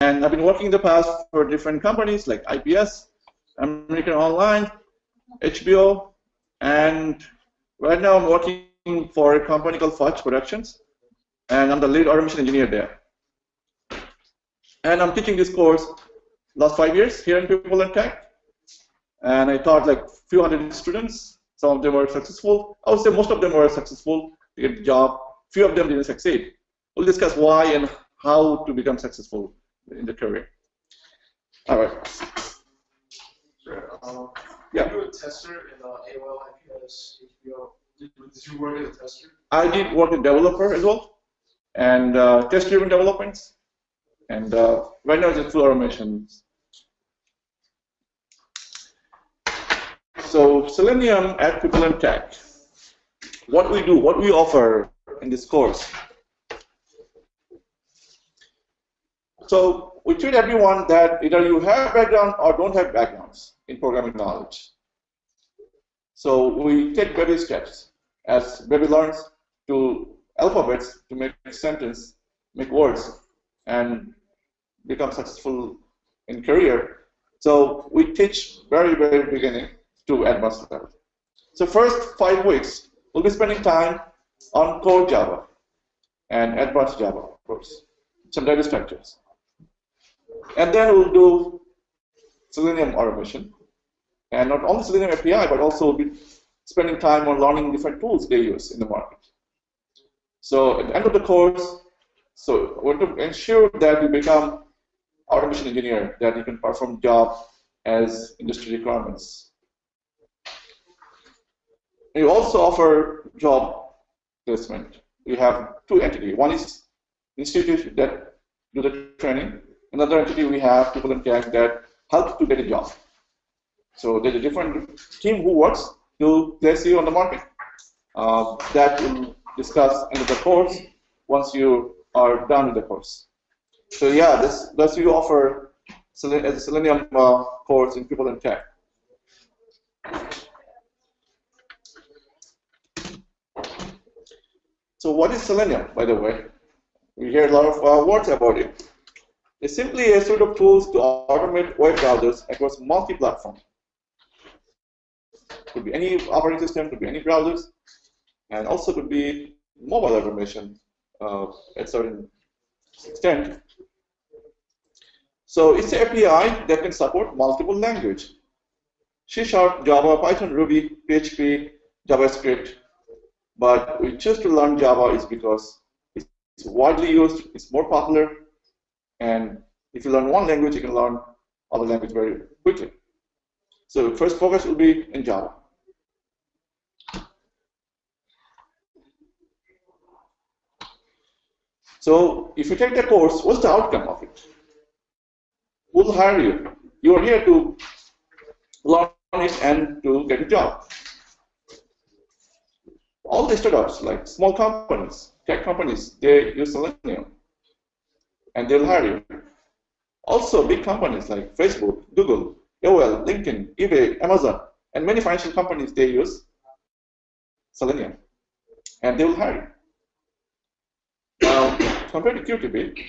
And I've been working in the past for different companies like IPS, American Online, HBO, and right now I'm working for a company called Fudge Productions, and I'm the lead automation engineer there. And I'm teaching this course last 5 years here in People and Tech, and I taught like few hundred students. Some of them were successful. I would say most of them were successful to get a job. Few of them didn't succeed. We'll discuss why and how to become successful in the career. All right. Sure. Yeah. You were a tester in AOL, IPS, HBO. Did you work as a tester? I did work as a developer as well, and test-driven developments. And right now it's full automation. So Selenium at People and Tech. What we do, what we offer in this course. So we treat everyone that either you have background or don't have backgrounds in programming knowledge. So we take baby steps as baby learns to alphabets to make sentence, make words, and become successful in career. So we teach very beginning to advanced level. So first 5 weeks, we'll be spending time on core Java and advanced Java, of course, some data structures. And then we'll do Selenium automation. And not only Selenium API, but also we'll be spending time on learning different tools they use in the market. So at the end of the course, so we want to ensure that you become automation engineer, that you can perform job as industry requirements. We also offer job placement. We have 2 entities. One is institute that do the training. Another entity we have People and Tech that help to get a job. So there's a different team who works to place you on the market. That we'll discuss in the course once you are done with the course. So yeah, this you offer as a Selenium course in People and Tech. So what is Selenium, by the way? We hear a lot of words about it. It's simply a suite of tools to automate web browsers across multi-platform. Could be any operating system, could be any browsers, and also could be mobile automation at a certain extent. So it's an API that can support multiple languages. C#, Java, Python, Ruby, PHP, JavaScript. But we choose to learn Java is because it's widely used, it's more popular, and if you learn one language, you can learn other language very quickly. So first focus will be in Java. So if you take the course, what's the outcome of it? Who will hire you? You are here to learn it and to get a job. All the startups, like small companies, tech companies, they use Selenium, and they'll hire you. Also, big companies like Facebook, Google, AOL, LinkedIn, eBay, Amazon, and many financial companies, they use Selenium, and they will hire you. Now, compared to QTB,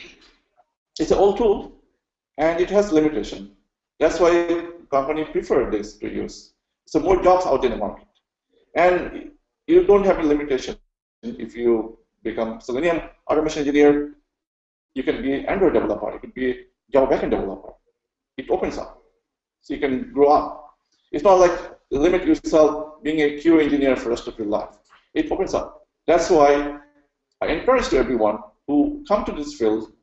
it's an old tool, and it has limitation. That's why companies prefer this to use. So more jobs out in the market, and you don't have a limitation. If you become Selenium automation engineer, you can be Android developer, you can be Java backend developer. It opens up, so you can grow up. It's not like limit yourself being a QA engineer for the rest of your life. It opens up. That's why I encourage to everyone who come to this field,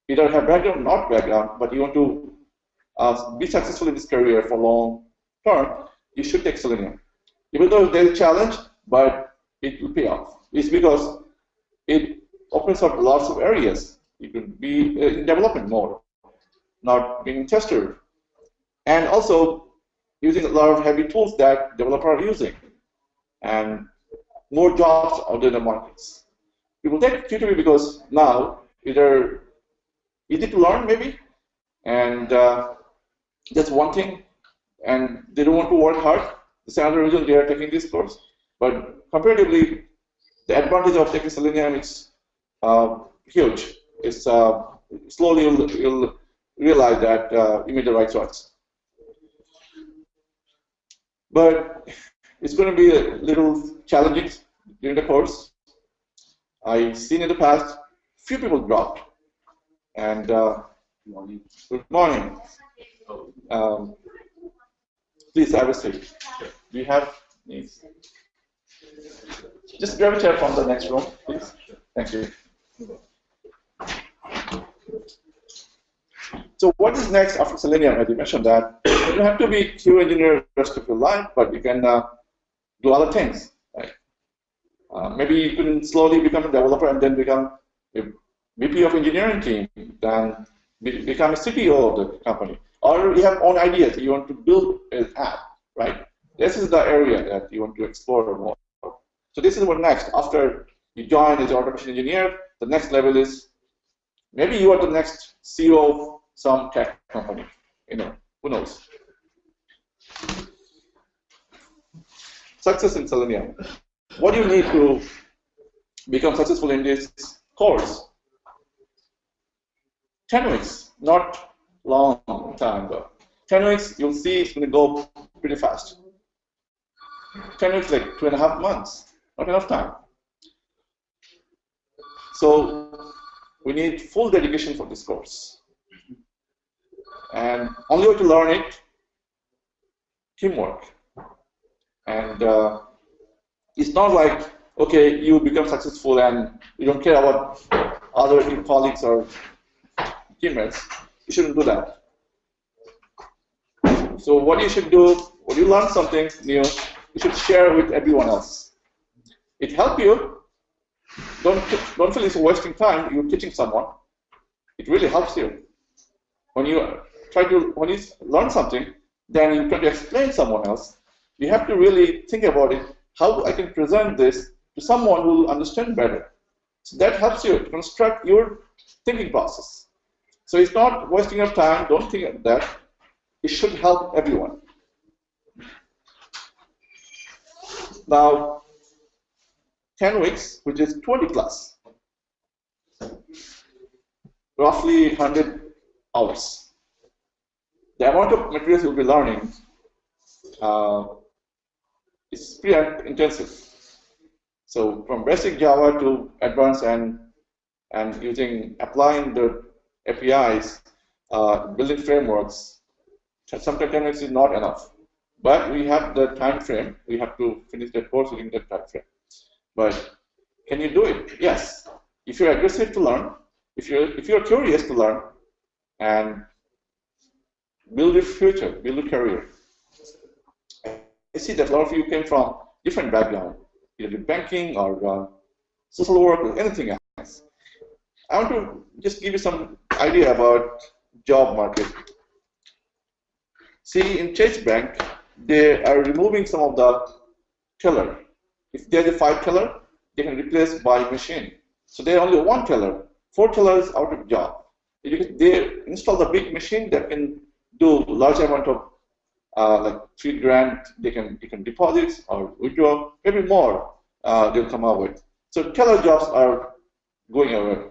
either have background or not background, but you want to be successful in this career for long term, you should take Selenium. Even though there's a challenge, but it will pay off. It's because it opens up lots of areas. You could be in development mode, not being a tester, and also using a lot of heavy tools that developers are using, and more jobs out in the markets. People take QTB because now either easy to learn maybe, and that's one thing, and they don't want to work hard. That's another reason they are taking this course. But comparatively, the advantage of taking Selenium is huge. It's slowly you'll realize that you made the right choice. But it's going to be a little challenging during the course. I've seen in the past few people dropped. And good morning. Please have a seat. Do you have needs? Just grab a chair from the next room, please. Thank you. So what is next after Selenium? As you mentioned that you don't have to be Q engineer the rest of your life, but you can do other things. Right? Maybe you can slowly become a developer and then become a VP of engineering team, then become a CTO of the company. Or you have own ideas, you want to build an app, right? This is the area that you want to explore more. So this is what next. After you join as an automation engineer, the next level is maybe you are the next CEO of some tech company. You know, who knows? Success in Selenium. What do you need to become successful in this course? 10 weeks, not long time though. 10 weeks, you'll see it's going to go pretty fast. 10 weeks, like 2.5 months, not enough time. So we need full dedication for this course. And only way to learn it, teamwork. And it's not like, okay, you become successful and you don't care about other colleagues or teammates. You shouldn't do that. So what you should do, when you learn something new, you should share with everyone else. It helps you. Don't feel it's wasting time. You're teaching someone. It really helps you. When you learn something, then you try to explain someone else. You have to really think about it. How I can present this to someone who will understand better. So that helps you construct your thinking process. So it's not wasting your time. Don't think of that. It should help everyone. Now, 10 weeks, which is 20 plus, roughly 100 hours. The amount of materials you'll be learning is pretty intensive. So from basic Java to advanced and applying the APIs, building frameworks, sometimes 10 weeks is not enough. But we have the time frame. We have to finish that course within that time frame. But can you do it? Yes. If you're aggressive to learn, if you're curious to learn, and build your future, build a career. I see that a lot of you came from different background, either banking or social work or anything else. I want to just give you some idea about job market. See, in Chase Bank, they are removing some of the teller. If there's a 5 teller, they can replace by machine. So there's only 1 teller. 4 tellers out of job. They install the big machine that can do large amount of like $3 grand. You can deposit or withdraw, maybe more. They'll come out with. So teller jobs are going away.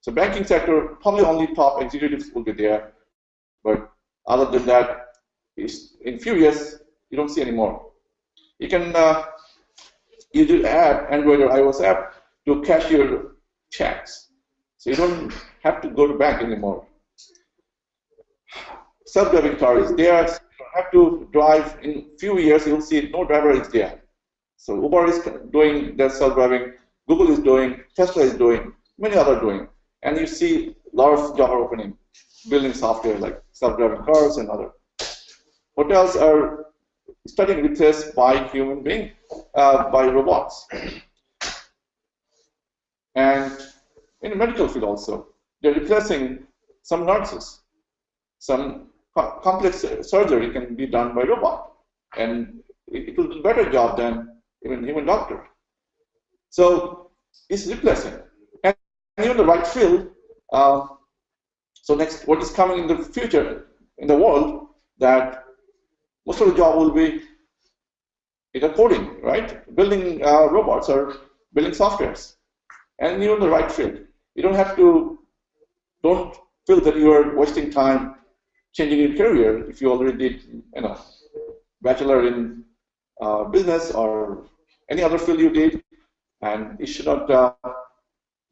So banking sector, probably only top executives will be there, but other than that, in few years you don't see any more. You can use your app, Android or iOS app, to cash your checks. So you don't have to go to bank anymore. Self-driving cars, you don't have to drive. In few years, you'll see no driver is there. So Uber is doing their self-driving, Google is doing, Tesla is doing, many others are doing. And you see a lot of job opening, building software like self-driving cars and other. Hotels are starting replaced by human being, by robots. And in the medical field also, they're replacing some nurses. Some complex surgery can be done by robot, and it will do a better job than even human doctor. So it's replacing. And even the right field, so next, what is coming in the future in the world, that most of the job will be either coding, right? Building robots or building softwares. And even the right field. You don't feel that you are wasting time changing your career if you already did, bachelor in business or any other field you did, and you should not.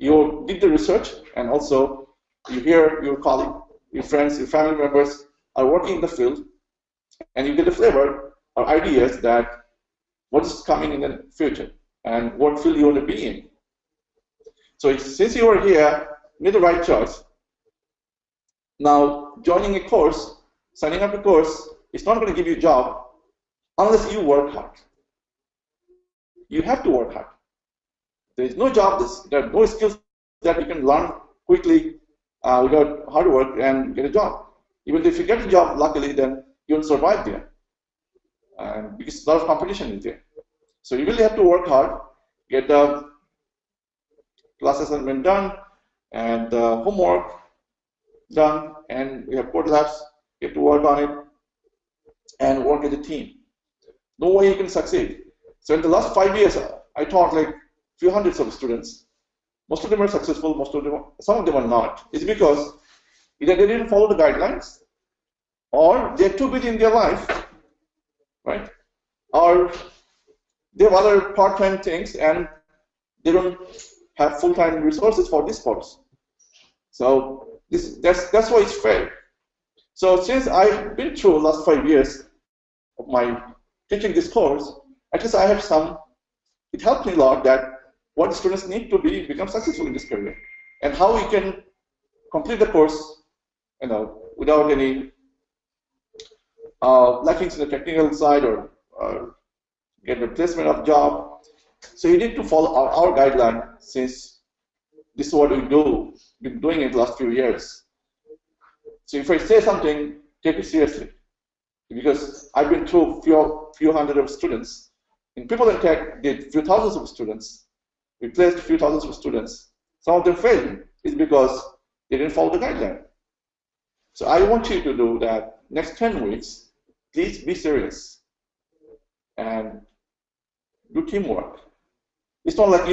You did the research, and also you hear your colleague, your friends, your family members are working in the field, and you get a flavor or ideas that what is coming in the future and what field you want to be in. So since you are here, made the right choice. Now joining a course, signing up a course, it's not going to give you a job unless you work hard. You have to work hard. There is no job, there are no skills that you can learn quickly without hard work and get a job. Even if you get a job, luckily, then you won't survive there. Because a lot of competition is there. So you really have to work hard, get the class assignment done, and homework done, and we have code labs, you have to work on it, and work as a team. No way you can succeed. So in the last 5 years, I taught like few hundreds of students. Most of them are successful, some of them are not. It's because either they didn't follow the guidelines, or they're too busy in their life, right? Or they have other part-time things and they don't have full-time resources for this course. So that's why it's fair. So since I've been through the last 5 years of my teaching this course, at least I have some, it helped me a lot that what students need to become successful in this career, and how we can complete the course, without any lackings in the technical side or get replacement of job. So you need to follow our guideline, since this is what we do, been doing it the last few years. So if I say something, take it seriously, because I've been through few hundred of students. In People in Tech, did few thousands of students. We placed few thousands of students. Some of them failed. It's because they didn't follow the guideline. So I want you to do that next 10 weeks. Please be serious and do teamwork. It's not like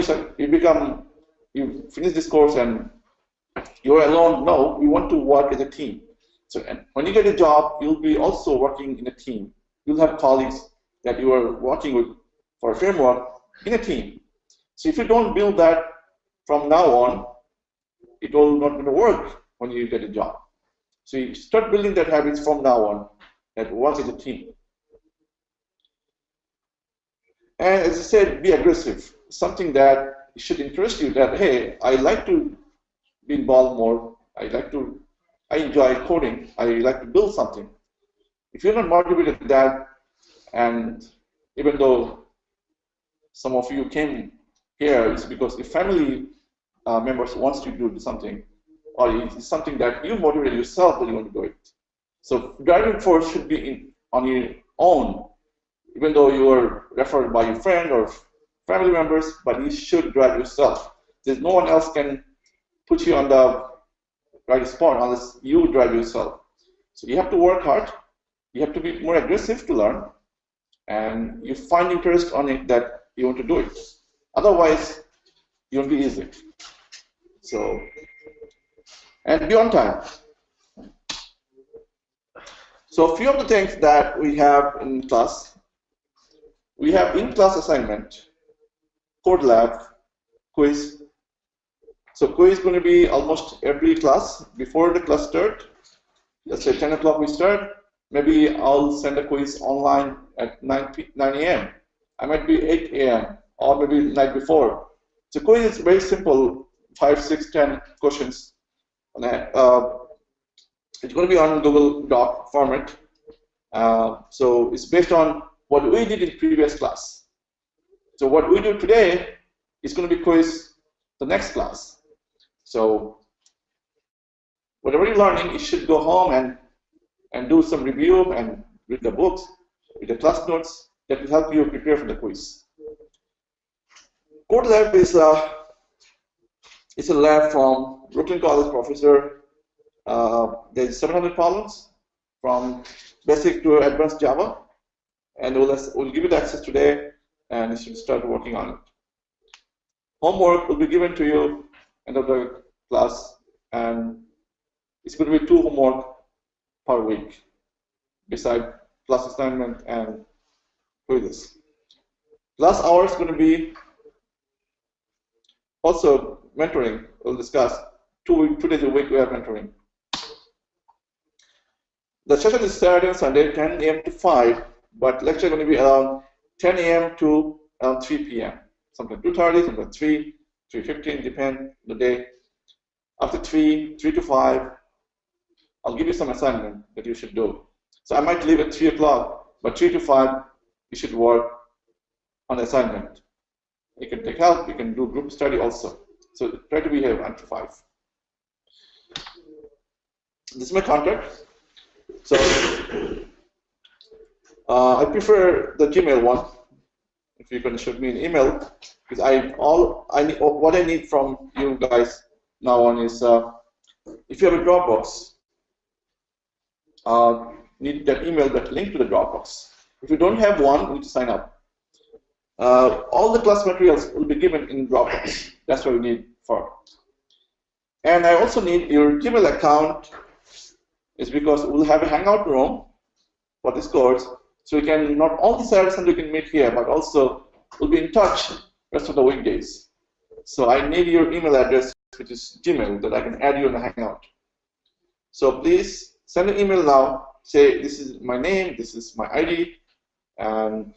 you finish this course and you're alone. No, we want to work as a team. So and when you get a job, you'll be also working in a team. You'll have colleagues that you are working with for a framework in a team. So if you don't build that from now on, it will not going to work when you get a job. So you start building that habits from now on, that work as a team. And as I said, be aggressive. Something that should interest you, that, hey, I like to be involved more. I enjoy coding. I like to build something. If you're not motivated to that, and even though some of you came here, it's because if family members wants to do something, or it's something that you motivate yourself that you want to do it. So driving force should be on your own, even though you are referred by your friend or family members, but you should drive yourself. There's no one else can put you on the right spot unless you drive yourself. So you have to work hard, you have to be more aggressive to learn, and you find interest on it that you want to do it. Otherwise, it won't be easy. So, and be on time. So a few of the things that we have in class. We have in-class assignment, code lab, quiz. So quiz is going to be almost every class before the class start. Let's say 10 o'clock we start. Maybe I'll send a quiz online at 9 a.m. I might be 8 a.m. or maybe the night before. So quiz is very simple, 5, 6, 10 questions. It's going to be on Google Doc format. So it's based on what we did in previous class. So what we do today is going to be quiz the next class. So whatever you're learning, you should go home and do some review and read the books, read the class notes that will help you prepare for the quiz. Code Lab is a lab from Brooklyn College professor. There's 700 problems from basic to advanced Java, and we'll give you the access today, and you should start working on it. Homework will be given to you end of the class, and It's going to be 2 homework per week, beside class assignment and quizzes. Class hours going to be also mentoring. We'll discuss 2 days a week we have mentoring. The session is Saturday and Sunday, 10 a.m. to 5, but lecture is going to be around 10 a.m. to around 3 p.m. Sometimes 2:30, sometimes 3, 3:15, depend the day. After 3 to 5, I'll give you some assignment that you should do. So I might leave at 3 o'clock, but 3 to 5, you should work on assignment. You can take help, you can do group study also. So try to be here until 5. This is my contact. So I prefer the Gmail one. If you can shoot me an email, because what I need from you guys now on is if you have a Dropbox, need that email, that link to the Dropbox. If you don't have one, you need to sign up. All the class materials will be given in Dropbox. That's what we need for. And I also need your Gmail account. Is because we'll have a hangout room for this course, so we can not only Saturday Sunday we can meet here, but also we'll be in touch rest of the weekdays. So I need your email address, which is Gmail, that I can add you in the hangout. So please send an email now. Say this is my name, this is my ID, and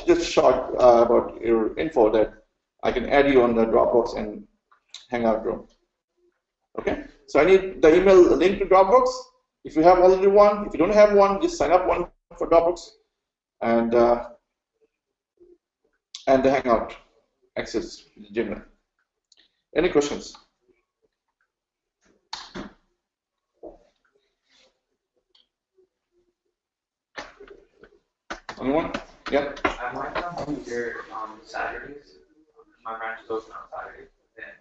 just short about your info that I can add you on the Dropbox and hangout room. Okay, so I need the email link to Dropbox. If you have already one, if you don't have one, just sign up one for Dropbox, and the Hangout access Gmail. Any questions? Anyone? Yeah. I might not be here on Saturdays. My branch is open on Saturdays. Then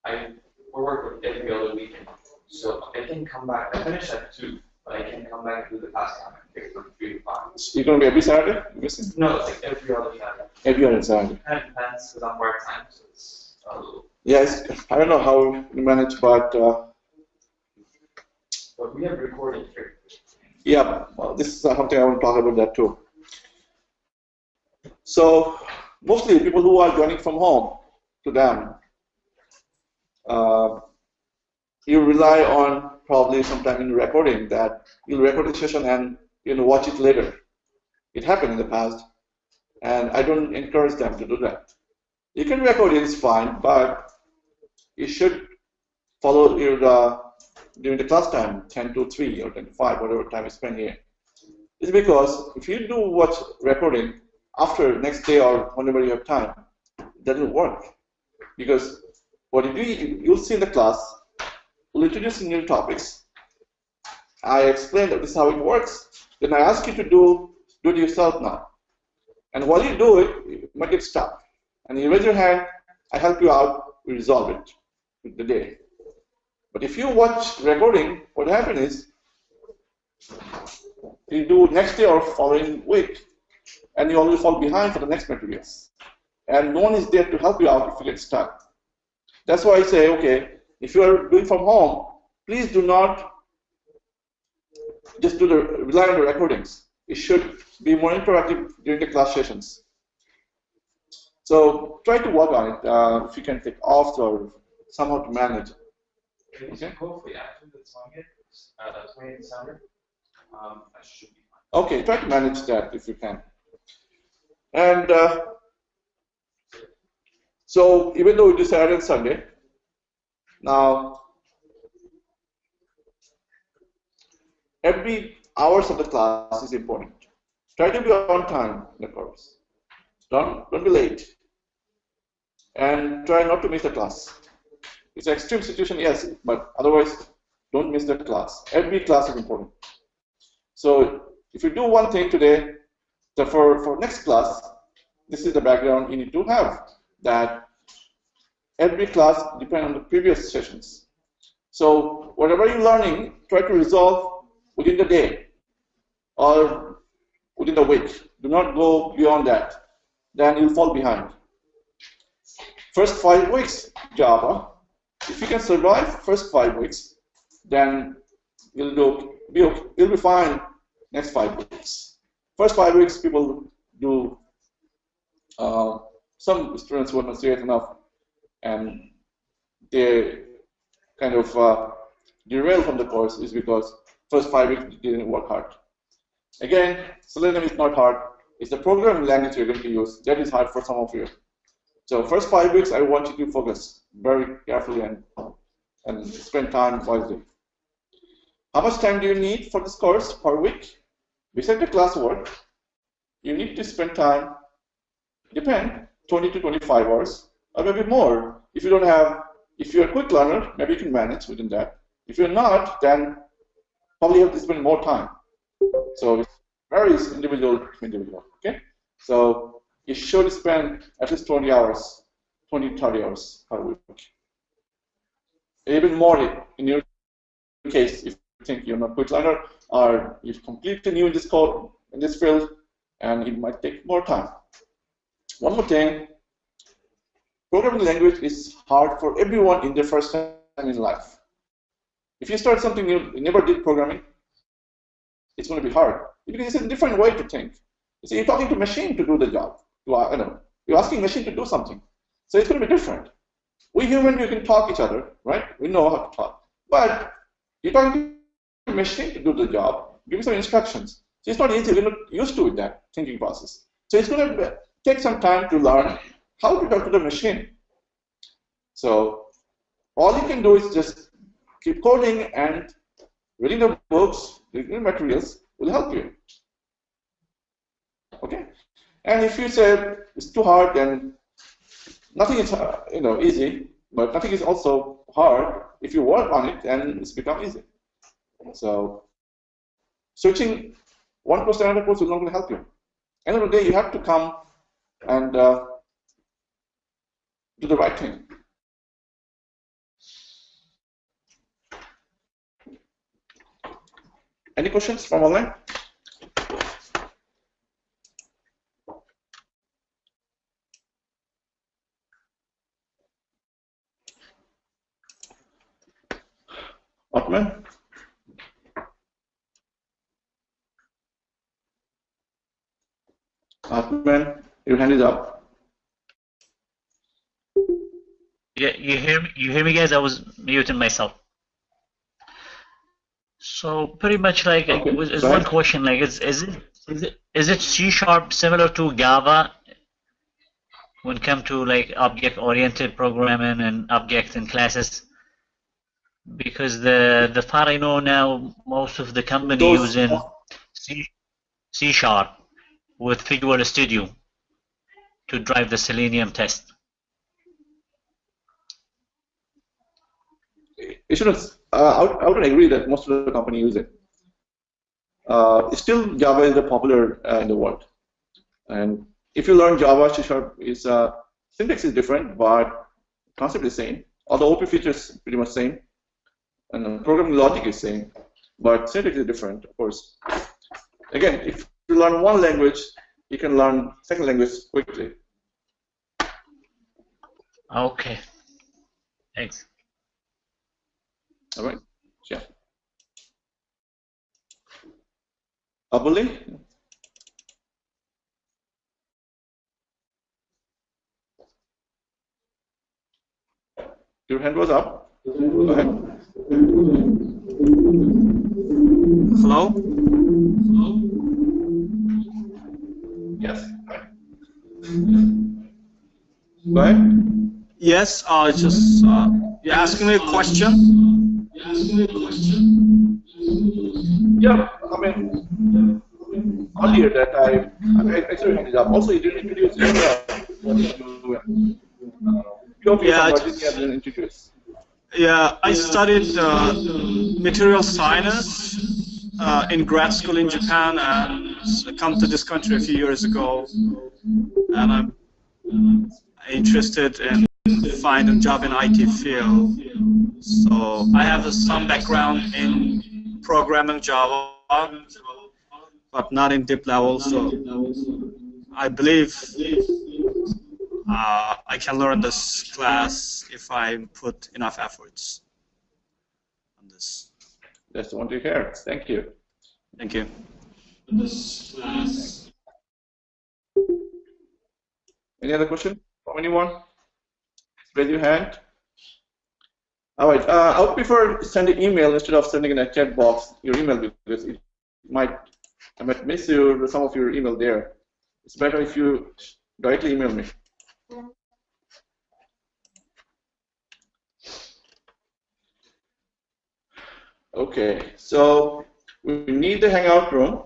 I work every other weekend, so I can come back. I finish at 2, but I can come back to the class time and pick from 3 to 5. You're going to be every Saturday? No, it's like every other Saturday. Every other Saturday. Kind of depends because I'm part time, so it's a little. Yes, I don't know how you manage, but we have recording here. Yeah, well, this is something I want to talk about that too. So mostly people who are joining from home, to them, you rely on probably sometime in recording that you'll record the session and watch it later. It happened in the past, and I don't encourage them to do that. You can record it, it's fine, but you should follow your during the class time, 10 to 3 or 10 to 5, whatever time you spend here. It's because if you do watch recording after next day or whenever you have time, it doesn't work. Because what you do, you'll see in the class, we'll introduce new topics. I explain that this is how it works. Then I ask you to do it yourself now. And while you do it, you might get stuck. And you raise your hand, I help you out, we resolve it with the day. But if you watch recording, what happens is you do next day or following week, and you always fall behind for the next materials. And no one is there to help you out if you get stuck. That's why I say, okay, if you are doing from home, please do not just rely on the recordings. It should be more interactive during the class sessions. So try to work on it if you can take off or somehow to manage. Okay. Hopefully after the 20th December, I should be fine. Okay, try to manage that if you can. And so even though we do Saturday and Sunday, now every hours of the class is important. Try to be on time in the course. Don't be late. And try not to miss the class. It's an extreme situation, yes, but otherwise, don't miss the class. Every class is important. So if you do one thing today, for next class, this is the background you need to have, that every class depends on the previous sessions. So whatever you're learning, try to resolve within the day or within the week. Do not go beyond that. Then you'll fall behind. First 5 weeks, Java. If you can survive first 5 weeks, then you'll be fine next 5 weeks. First 5 weeks, people do. Some students were not serious enough, and they kind of derail from the course is because first 5 weeks didn't work hard. Again, Selenium is not hard. It's the programming language you're going to use that is hard for some of you. So first 5 weeks, I want you to focus very carefully and spend time wisely. How much time do you need for this course per week? Besides the classwork, you need to spend time, depend, 20 to 25 hours, or maybe more. If you don't have, if you're a quick learner, maybe you can manage within that. If you're not, then probably you have to spend more time. So it varies individual to individual, okay? So you should spend at least 20 hours, 20 to 30 hours per week. Even more in your case, if you think you're not a quick learner, or you're completely new in this code, in this field, and it might take more time. One more thing, programming language is hard for everyone in their first time in life. If you start something new, you never did programming, it's going to be hard. Because it's a different way to think. You see, you're talking to a machine to do the job. You're asking a machine to do something. So it's going to be different. We humans, we can talk each other, right? We know how to talk. But you're talking to a machine to do the job, give some instructions. So it's not easy. We're not used to that thinking process. So it's going to take some time to learn how to talk to the machine. So all you can do is just keep coding, and reading the books, reading the materials will help you. Okay? And if you say it's too hard, then nothing is easy, but nothing is also hard. If you work on it, then it's become easy. So switching one course to another course is not going to help you. End of the day, you have to come and do the right thing. Any questions from online? Otman? Otman, your hand is up. Yeah, you hear me? You hear me, guys? I was muting myself. So pretty much like Okay, is one question like is it C# similar to Java when it comes to like object-oriented programming and objects and classes? Because the far I know now, most of the company using C# with Visual Studio to drive the Selenium test. You should have, I would agree that most of the company use it. Still, Java is the popular in the world. And if you learn Java, C# is syntax is different, but concept is same. All the OP features pretty much same, and programming logic is same, but syntax is different, of course. Again, if you learn one language, you can learn second language quickly. Okay. Thanks. All right. Yeah. Abuli? Your hand was up. Go ahead. Hello? Yes. Go ahead. Yes, just you're asking me a question? Yeah, I mean, earlier that I actually handed up. Also, you didn't introduce didn't introduce. Yeah, I studied material science in grad school in Japan, and I come to this country a few years ago, and I'm interested in finding a job in IT field. So I have some background in programming Java, but not in deep level. So I believe I can learn this class if I put enough efforts on this. Just want to hear. Thank you. Thank you. This class. Any other question from anyone? Raise your hand. All right. I would prefer sending email instead of sending in a chat box your email because I might miss some of your email there. It's better if you directly email me. Okay, so we need the Hangout room.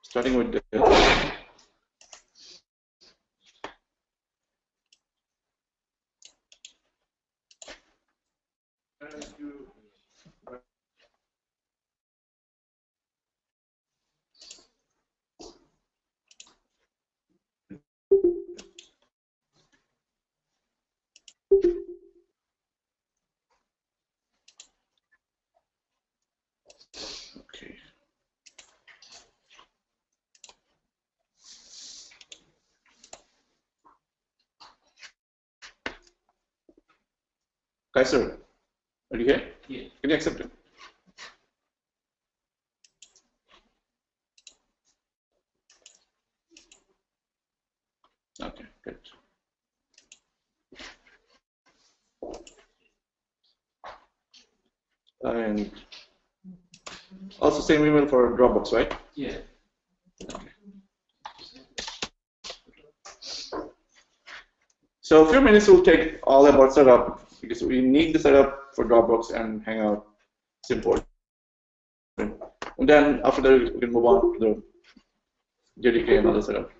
Starting with this. Okay. Kaiser, are you here? Yeah. Can you accept it? Okay, good. And also same email for Dropbox, right? Yeah. Okay. So a few minutes will take all about setup because we need the setup for Dropbox and Hangout. It's important. And then after that, we can move on to the JDK and other setup.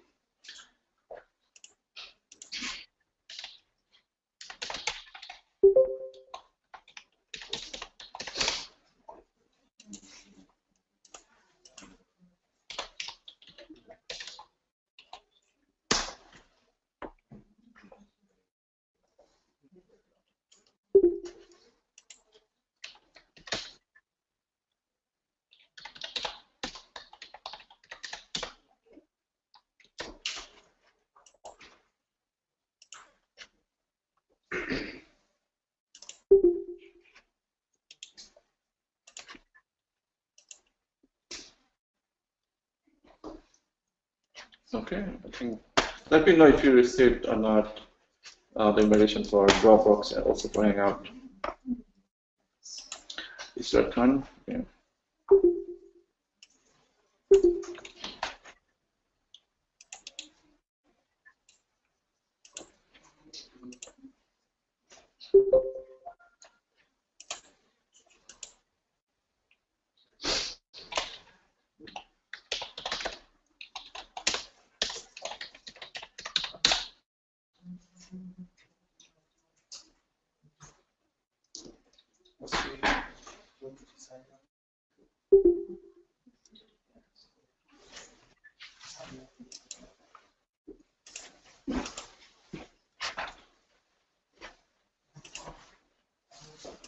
Okay, I think let me know if you received or not the invitation for Dropbox and also for Hangout. Is that done? Yeah.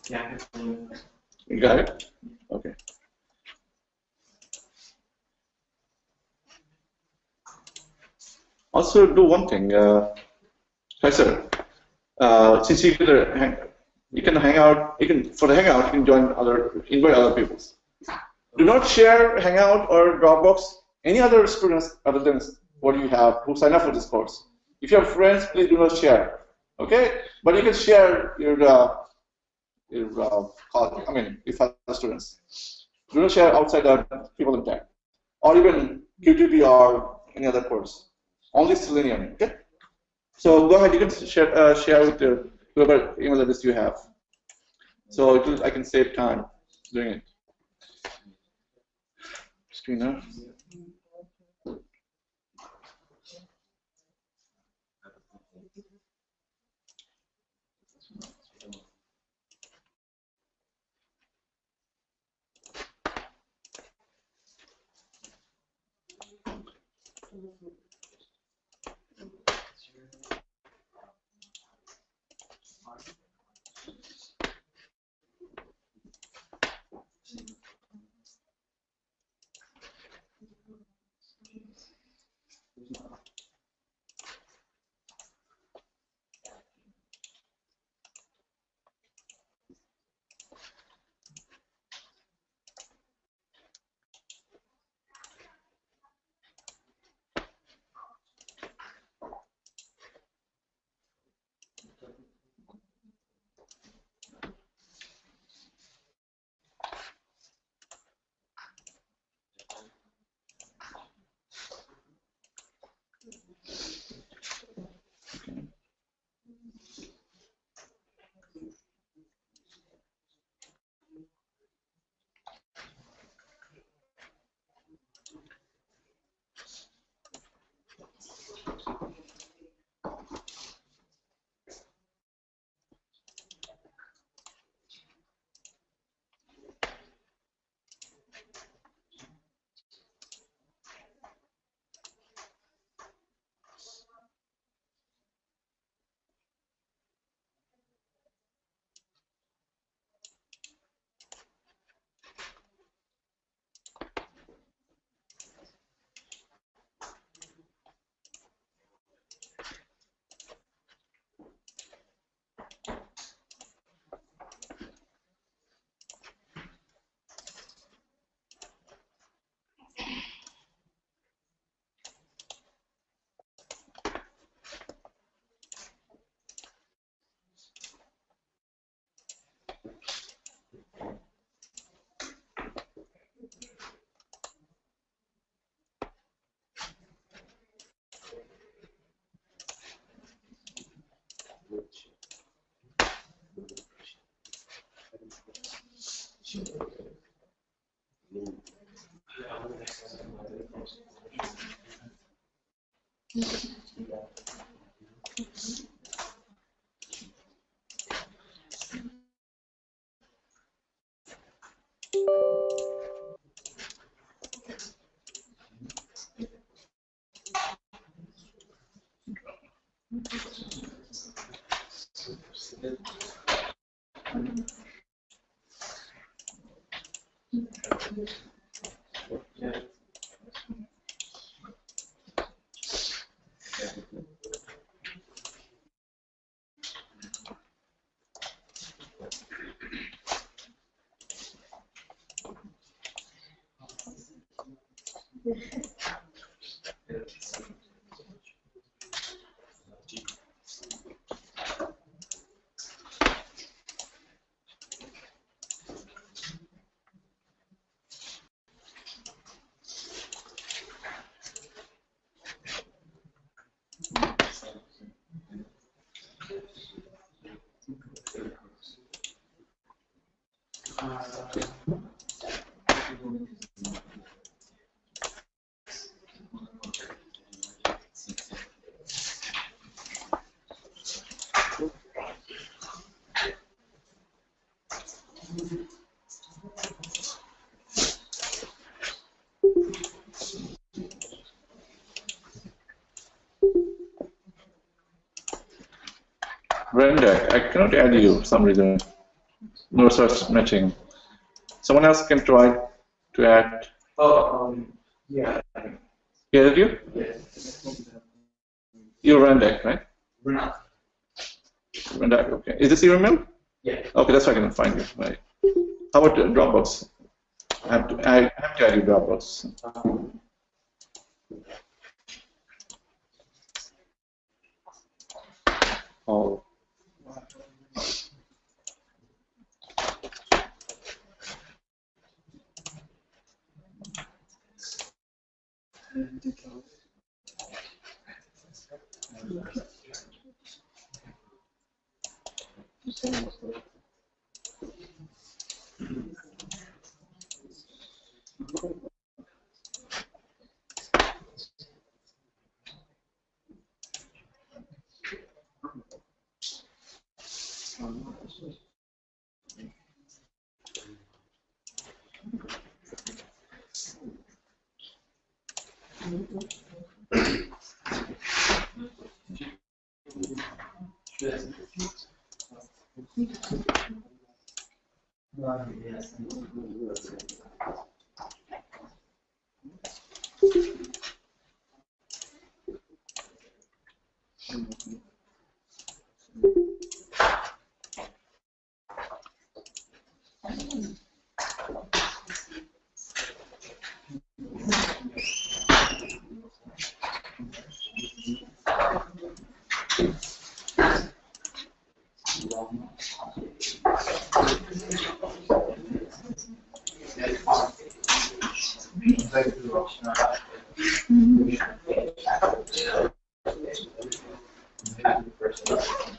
Yeah. You got it? Okay. Also do one thing, Kaiser. Since you can hang out, for the Hangout you can invite other people. Do not share Hangout or Dropbox any other students other than what you have who sign up for this course. If you have friends, please do not share. Okay, but you can share your college. I mean, if other students. Do not share outside the people in tech, or even QTP or any other course. Only Selenium. Okay. So go ahead. You can share with whoever email address you have. So I can save time doing it. Screener. Brenda, I cannot add you for some reason. No such matching. Someone else can try to add. Oh, yeah. He added you? Yes. You're Rendeck, right? We're not. Rendeck, okay. Is this your email? Yeah. Okay, that's why I can find you. Right. How about Dropbox? I have to add you Dropbox. Oh.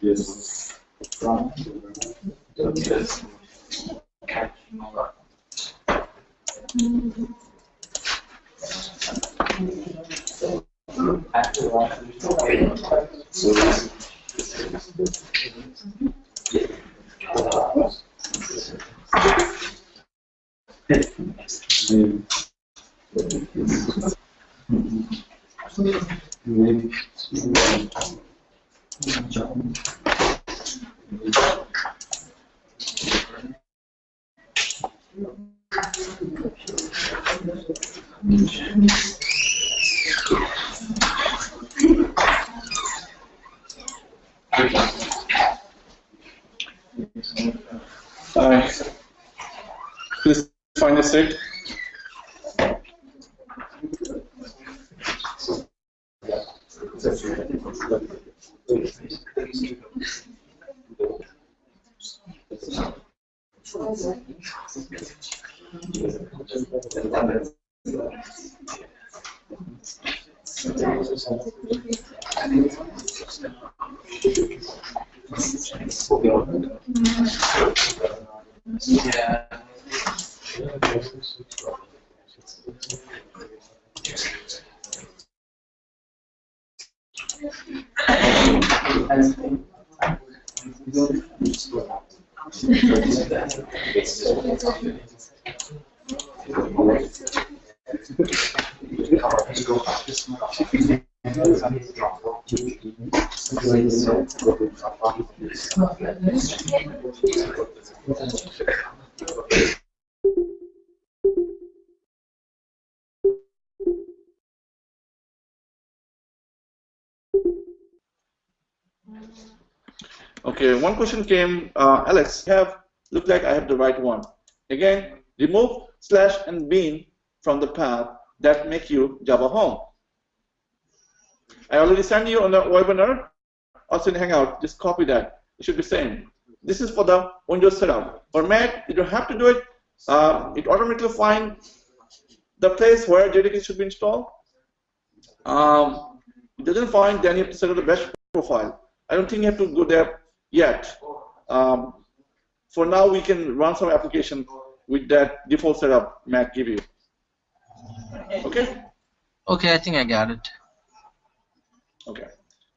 Yes. Please find a seat. Yeah. Okay, one question came, Alex, look like I have the right one. Again, remove slash and bin from the path that make you Java home. I already sent you on the webinar, also in Hangout, just copy that. It should be same. This is for the Windows setup. For Mac, you don't have to do it. It automatically finds the place where JDK should be installed. It doesn't find, then you have to set up the bash profile. I don't think you have to go there yet. For now, we can run some application with that default setup Mac give you. Okay? Okay, I think I got it. Okay.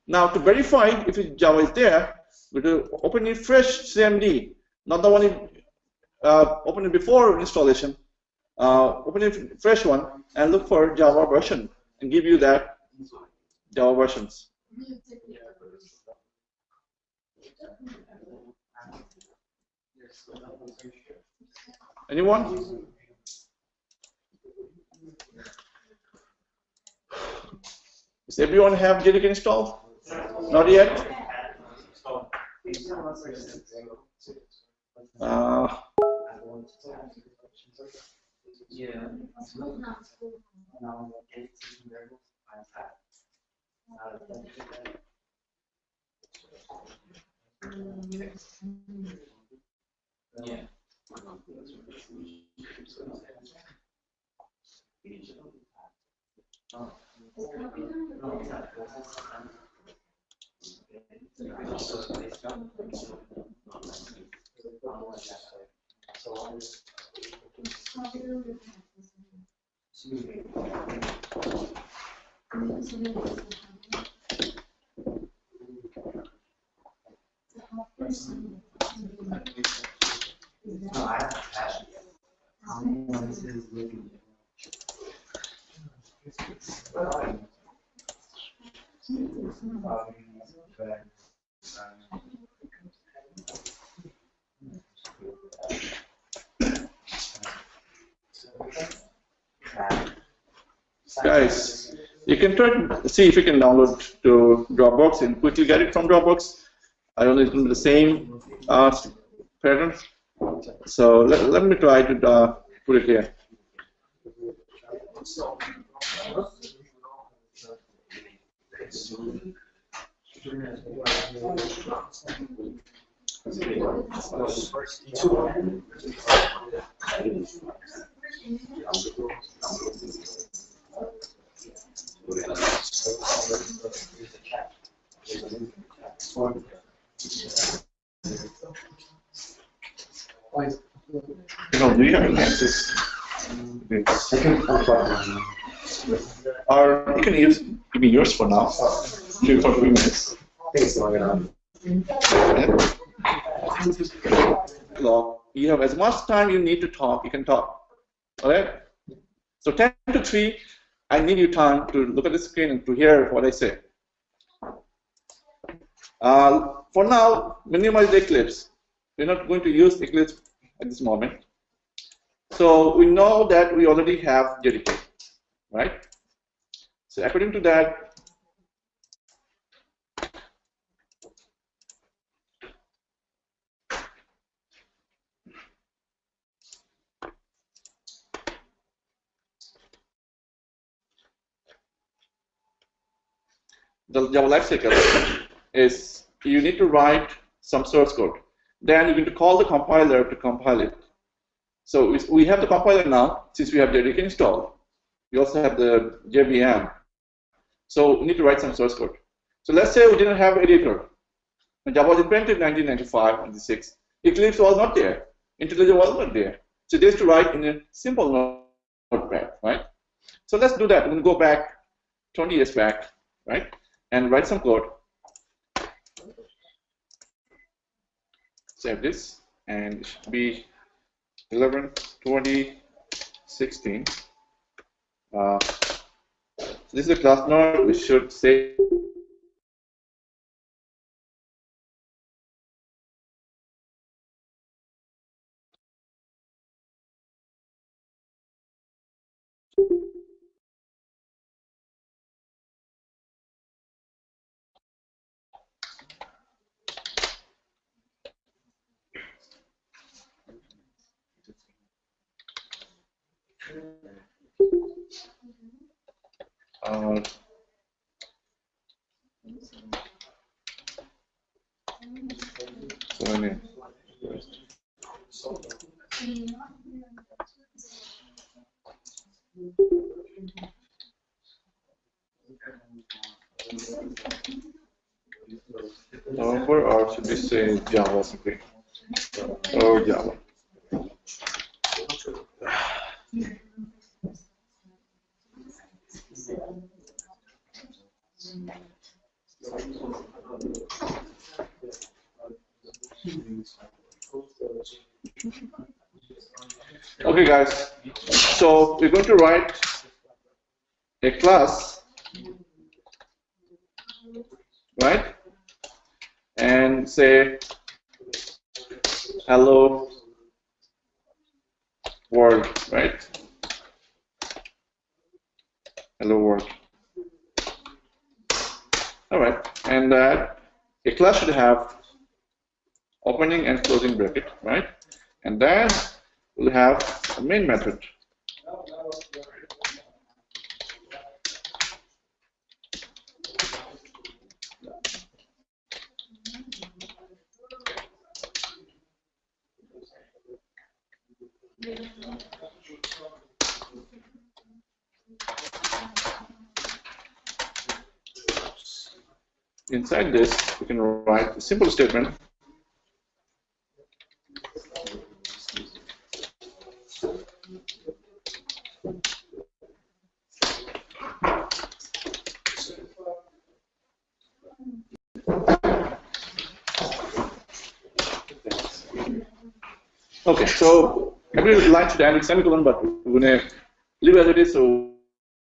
Now, to verify if Java is there, we do open a fresh CMD, not the one you opened before installation. Open a fresh one and look for Java version and give you that Java versions. Anyone? Does everyone have JDK installed? Not yet? Yeah. Guys, you can try to see if you can download to Dropbox and quickly get it from Dropbox. I don't know if it's going to be the same pattern. So let me try to put it here. Do you have access? Or you can give me yours for now. 3 or 4 minutes. You have as much time you need to talk, you can talk. Alright? So 10 to 3, I need your time to look at the screen and to hear what I say. For now, minimize the Eclipse. We're not going to use Eclipse at this moment. So we know that we already have JDK, right? So according to that, the Java lifecycle is you need to write some source code. Then you're going to call the compiler to compile it. So we have the compiler now, since we have JDK installed. We also have the JVM. So we need to write some source code. So let's say we didn't have an editor. When Java was invented in 1995, 96, Eclipse was not there. IntelliJ was not there. So they used to write in a simple notepad, right? So let's do that. We're going to go back 20 years back, right? And write some code. Save this and it should be 11/20/16. This is the class node. We should say Selenium. November, or should we say Java simply? Or Java. Okay, guys. So we're going to write a class, right? And say hello world, right? Hello world. All right, and a class should have opening and closing bracket, right? And then we'll have a main method. Inside this, we can write a simple statement. Okay, so every line should end with semicolon, but we're going to leave as it is, so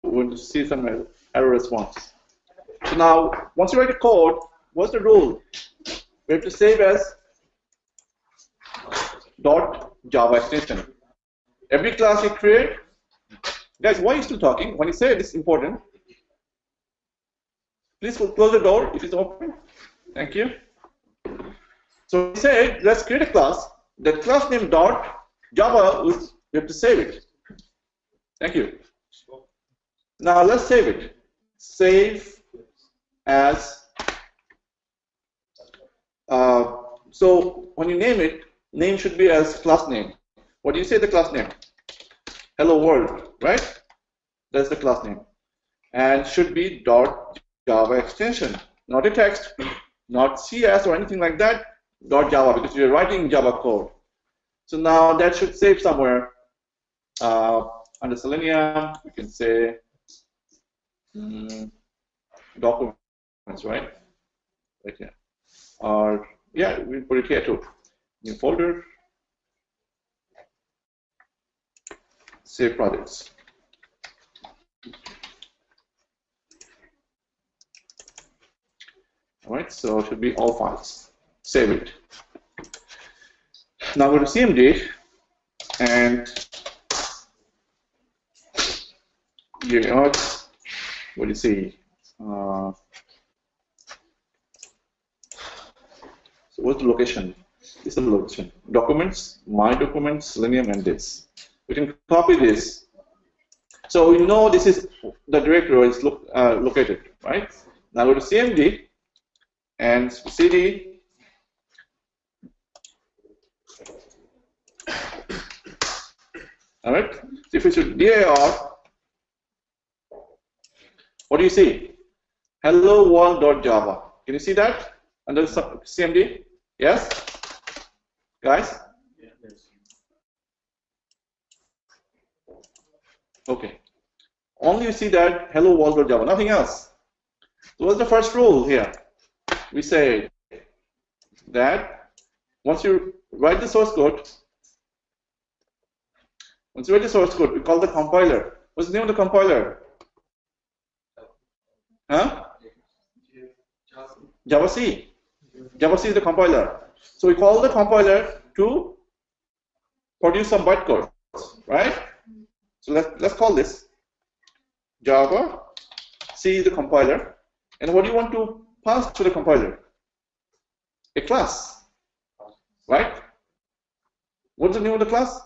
we're going to see some error response. So now, once you write a code, what's the rule? We have to save as .java extension. Every class you create, guys, why are you still talking? When you say this is important, please close the door if it's open. Thank you. So we said, let's create a class. The class name .java, we have to save it. Thank you. Now let's save it. Save as. So when you name it, name should be as class name. What do you say the class name? Hello world, right? That's the class name. And should be .java extension, not a text, not CS or anything like that. .java, because you're writing Java code. So now that should save somewhere. Under Selenium, you can say documents, right? Right here. Or yeah, we put it here too. New folder. Save projects. All right, so it should be all files. Save it. Now go to CMD and you know what do you see? So what's the location? This is the location. Documents, my documents, Selenium, and this. We can copy this. So you know this is the directory is located, right? Now go to CMD and CD. All right. So if we should dir, what do you see? Hello world.java. Can you see that under CMD? Yes, guys. Okay. Only you see that hello world.java, nothing else. So what's the first rule here? We say that once you write the source code. Once you write the source code, we call the compiler. What's the name of the compiler? Huh? Java C. Java C is the compiler. So we call the compiler to produce some bytecode, right? So let's call this Java C is the compiler. And what do you want to pass to the compiler? A class, right? What's the name of the class?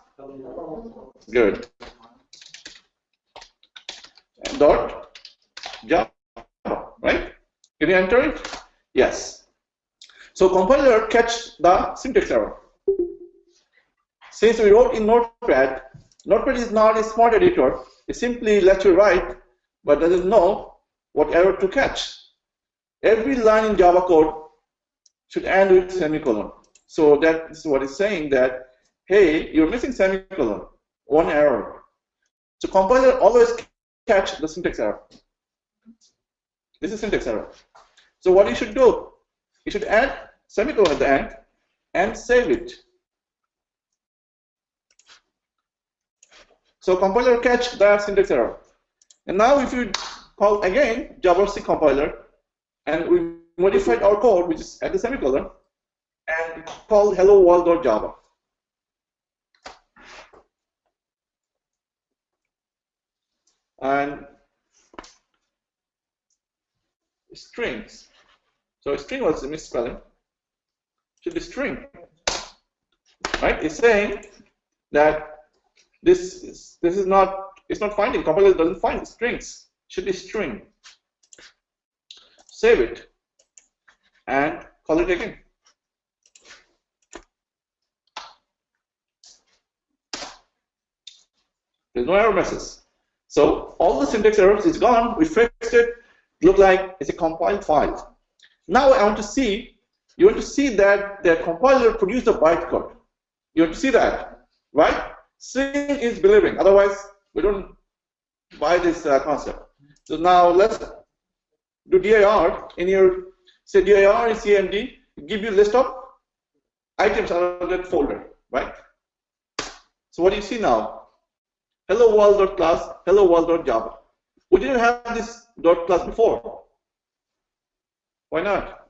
Good. And dot Java, right? Can you enter it? Yes. So compiler catch the syntax error. Since we wrote in Notepad, Notepad is not a smart editor. It simply lets you write, but doesn't know what error to catch. Every line in Java code should end with semicolon. So that is what it's saying, that, hey, you're missing semicolon, one error. So compiler always catch the syntax error. This is syntax error. So what you should do, you should add semicolon at the end and save it. So compiler catch the syntax error. And now if you call again Java C compiler, and we modified our code, which is at the semicolon, and call hello world.java. And strings. So a string was a misspelling. Should be string, right? It's saying that this is not, it's not finding. Compiler doesn't find strings. Should be string. Save it and call it again. There's no error message. So all the syntax errors is gone. We fixed it. Look like it's a compiled file. Now I want to see. You want to see that the compiler produced a bytecode. You want to see that, right? Seeing is believing. Otherwise, we don't buy this concept. So now let's do dir in your, say dir in CMD, give you a list of items out of that folder, right? So what do you see now? Hello world.class, hello world.java. We didn't have this dot class before. Why not?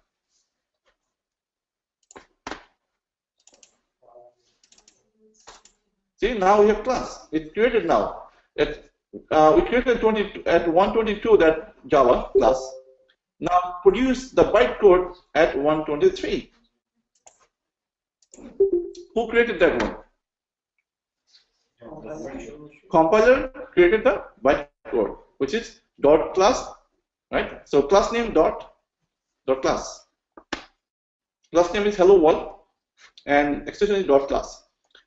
See, now we have class. It's created now. We created at 122 that Java class. Now produce the bytecode at 123. Who created that one? Compiler created the bytecode, which is dot class, right? So class name dot class. Class name is hello world, and extension is dot class.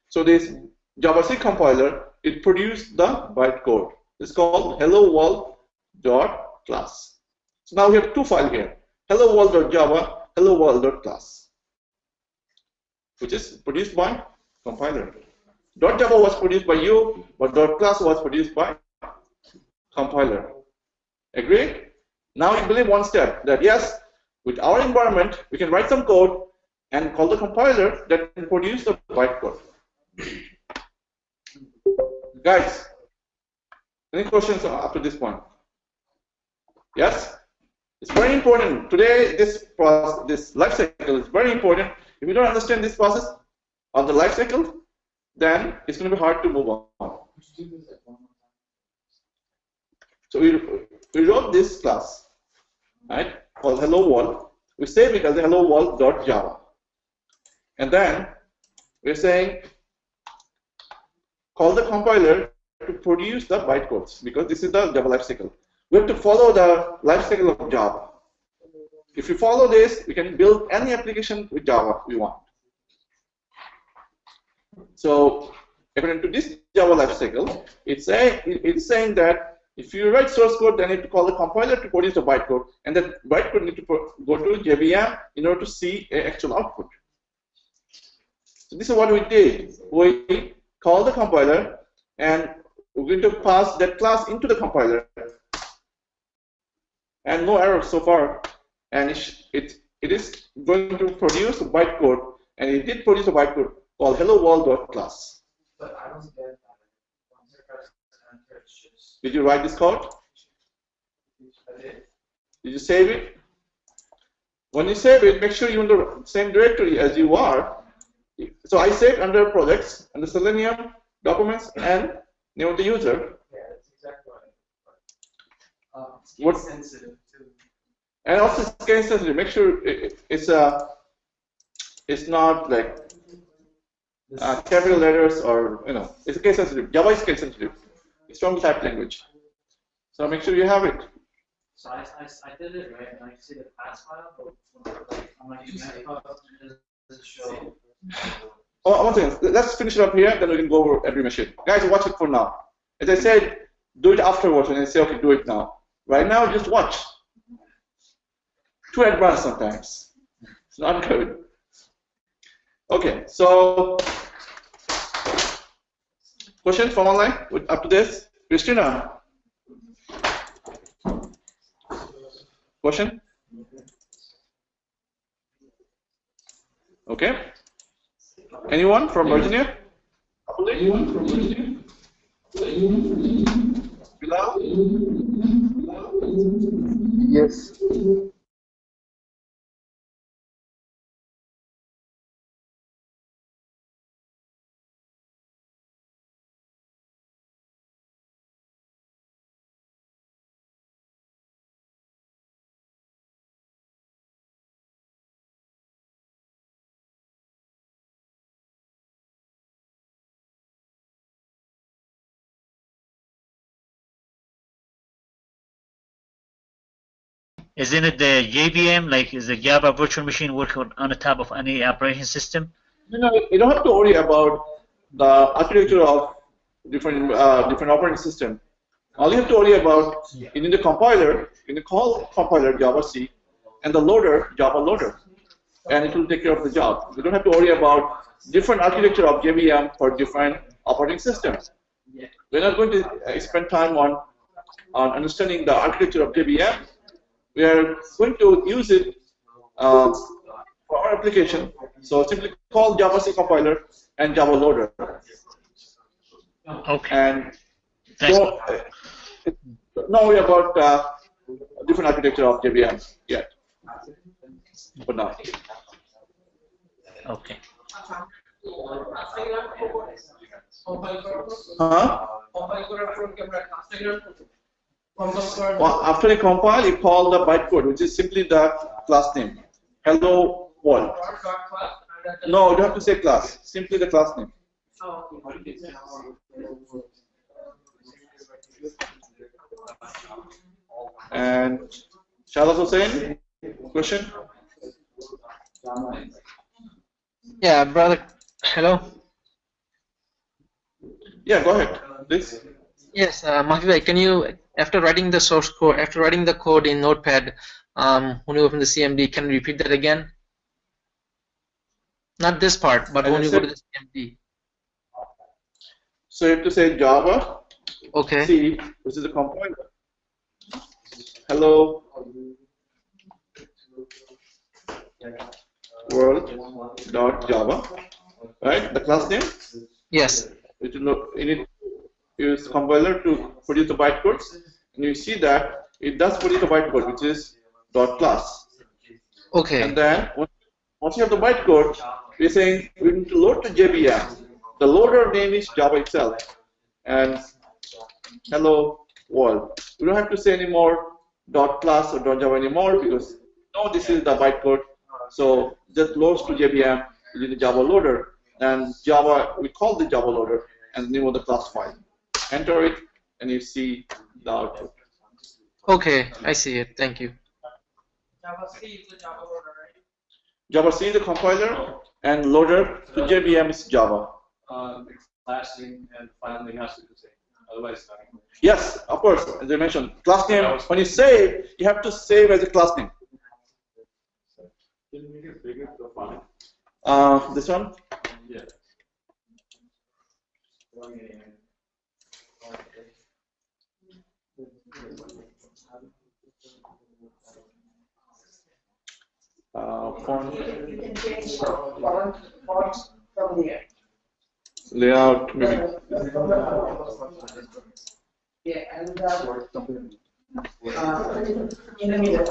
So this Java C compiler, it produced the bytecode. It's called hello world dot class. So now we have two files here: hello world.java, hello world.class, which is produced by compiler. .java was produced by you, but .class was produced by compiler. Agree? Now you believe one step, that yes, with our environment, we can write some code and call the compiler that can produce the bytecode. Guys, any questions up to this point? Yes? It's very important. Today, this life cycle is very important. If you don't understand this process of the life cycle, then it's going to be hard to move on. So we wrote this class, right, called hello world. We save it as a hello world.java. And then we're saying call the compiler to produce the bytecodes, because this is the Java lifecycle. We have to follow the lifecycle of Java. If you follow this, we can build any application with Java we want. So according to this Java lifecycle, it's saying that if you write source code, then you need to call the compiler to produce the bytecode, and that bytecode need to go to JVM in order to see an actual output. So this is what we did. We call the compiler, and we're going to pass that class into the compiler, and no error so far. And it is going to produce a bytecode, and it did produce a bytecode called hello world.class. But I don't get that. Once I press enter, it's just. Did you write this code? I did. Did you save it? When you save it, make sure you're in the same directory as you are. So I saved under projects, under Selenium, documents, and name of the user. Yeah, that's exactly right. What? It's sensitive too. And also it's case sensitive. Make sure it's not like capital letters or it's case sensitive. Java is case sensitive. It's strongly typed language. So make sure you have it. So I did it right, and I see the pass file, but like on my email, it doesn't show. Oh, one thing. Let's finish it up here, then we can go over every machine. Guys, watch it for now. As I said, do it afterwards, and I say, okay, do it now. Right now, just watch. Too advanced sometimes. It's not good. Okay, so questions from online up to this? Christina? Question? Okay. Anyone from Virginia? Anyone from Virginia? Bilal? Yes. Isn't it the JVM, like is the Java virtual machine working on the top of any operation system? You don't have to worry about the architecture of different operating system. All you have to worry about you need the compiler, you need to call compiler Java C, and the loader Java loader, and it will take care of the job. You don't have to worry about different architecture of JVM for different operating systems. We're not going to spend time on understanding the architecture of JVM. We are going to use it for our application. So simply call Java C compiler and Java loader. Okay. And don't worry about different architecture of JVM yet. For now. Okay. Huh? Well, after you compile, you call the bytecode, which is simply the class name. Hello world. No, you don't have to say class. Simply the class name. And Shahla Hussain, question? Yeah, brother. Hello. Yeah, go ahead, please. Yes, Mahvi, can you, after writing the source code, after writing the code in Notepad, when you open the CMD, can you repeat that again? Not this part, but when you go to the CMD. So you have to say Java, Okay. C, which is the compiler. Hello world.java, right? The class name. Yes. You need to use compiler to produce the bytecodes, and you see that it does produce the bytecode, which is .class. Okay. And then once you have the bytecode, we're saying we need to load to JVM. The loader name is Java itself, and hello world. We don't have to say any more .class or .java anymore because no, this is the bytecode. So just loads to JVM using the Java loader, and Java we call the Java loader and the name of the class file. Enter it, and you see the output. Okay, I see it. Thank you. Java C is the Java loader, right? Java C is the compiler, and loader to JVM is Java. Class name and file name has to be the same. Otherwise, Yes, of course. As I mentioned, class name. When you save, you have to save as a class name. can you make it bigger the file? This one. Yeah. Font. You can change font from here. layout, maybe. Yeah, and in the middle,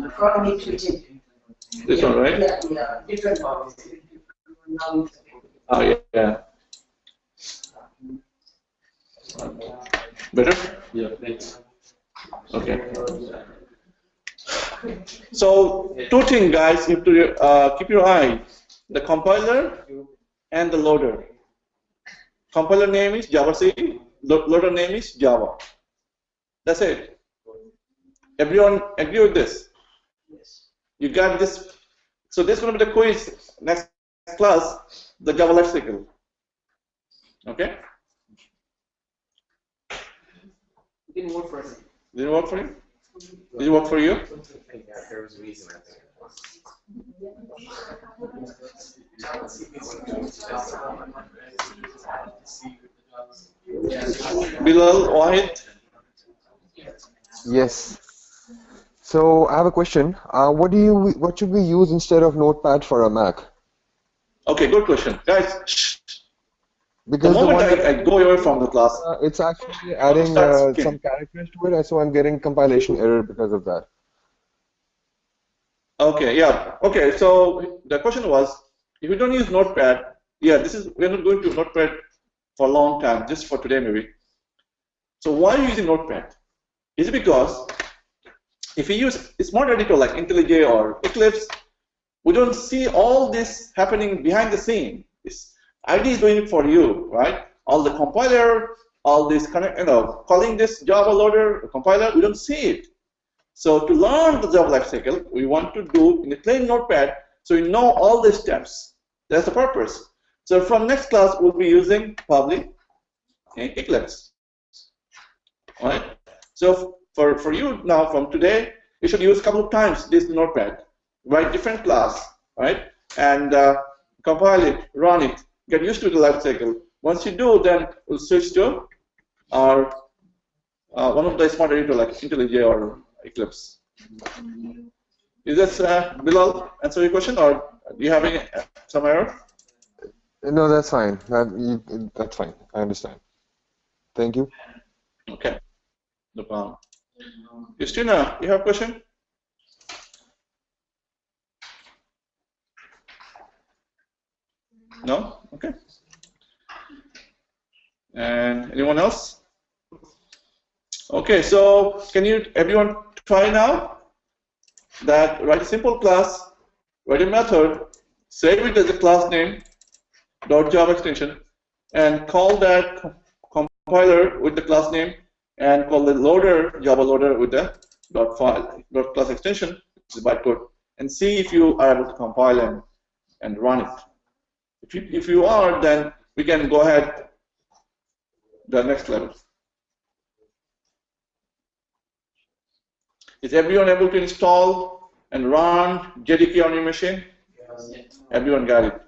the front need to change. This one, right? Yeah, yeah, different ones. Now Oh, yeah. Better? Yeah, thanks. Okay. So, two things, guys, you have to keep your eye: the compiler and the loader. Compiler name is JavaC, loader name is Java. That's it. Everyone agree with this? Yes. You got this. So this is going to be the quiz next class, the Java lifecycle. Okay? It didn't work for us. Did it work for you? Did it work for you? There was a reason I think. Bilal, Wahid? Yes. So I have a question. What should we use instead of Notepad for a Mac? Okay, good question. Guys, shh. The Because the moment one that I go away from the class, it's actually adding start speaking. some characters to it, and so I'm getting compilation error because of that. Okay, yeah. Okay, so the question was, if you don't use Notepad, yeah, we're not going to Notepad for a long time, just for today maybe. So why are you using Notepad? Is it because if you use a smart editor like IntelliJ or Eclipse, we don't see all this happening behind the scene. This ID is doing it for you, right? All the compiler, all this calling this Java loader, compiler, we don't see it. So to learn the Java lifecycle, we want to do in a plain Notepad, so you know all the steps. That's the purpose. So from next class, we'll be using probably Eclipse. All right. So for you now, from today, you should use a couple of times this Notepad, write different class, right? And compile it, run it, get used to the lifecycle. Once you do, then we'll switch to our one of the smart editor like IntelliJ or Eclipse. Is this Bilal answer your question, or do you have any some error? No, that's fine. That's fine. I understand. Thank you. Okay, no problem. Christina, you have a question? No? Okay. And anyone else? Okay, so can everyone try now that write a simple class, write a method, save it as a class name, .java extension, and call that compiler with the class name, and call the loader, Java loader, with the .class extension, which is bytecode, and see if you are able to compile and run it. If you are, then we can go ahead the next level. Is everyone able to install and run JDK on your machine? Yes. Everyone got it?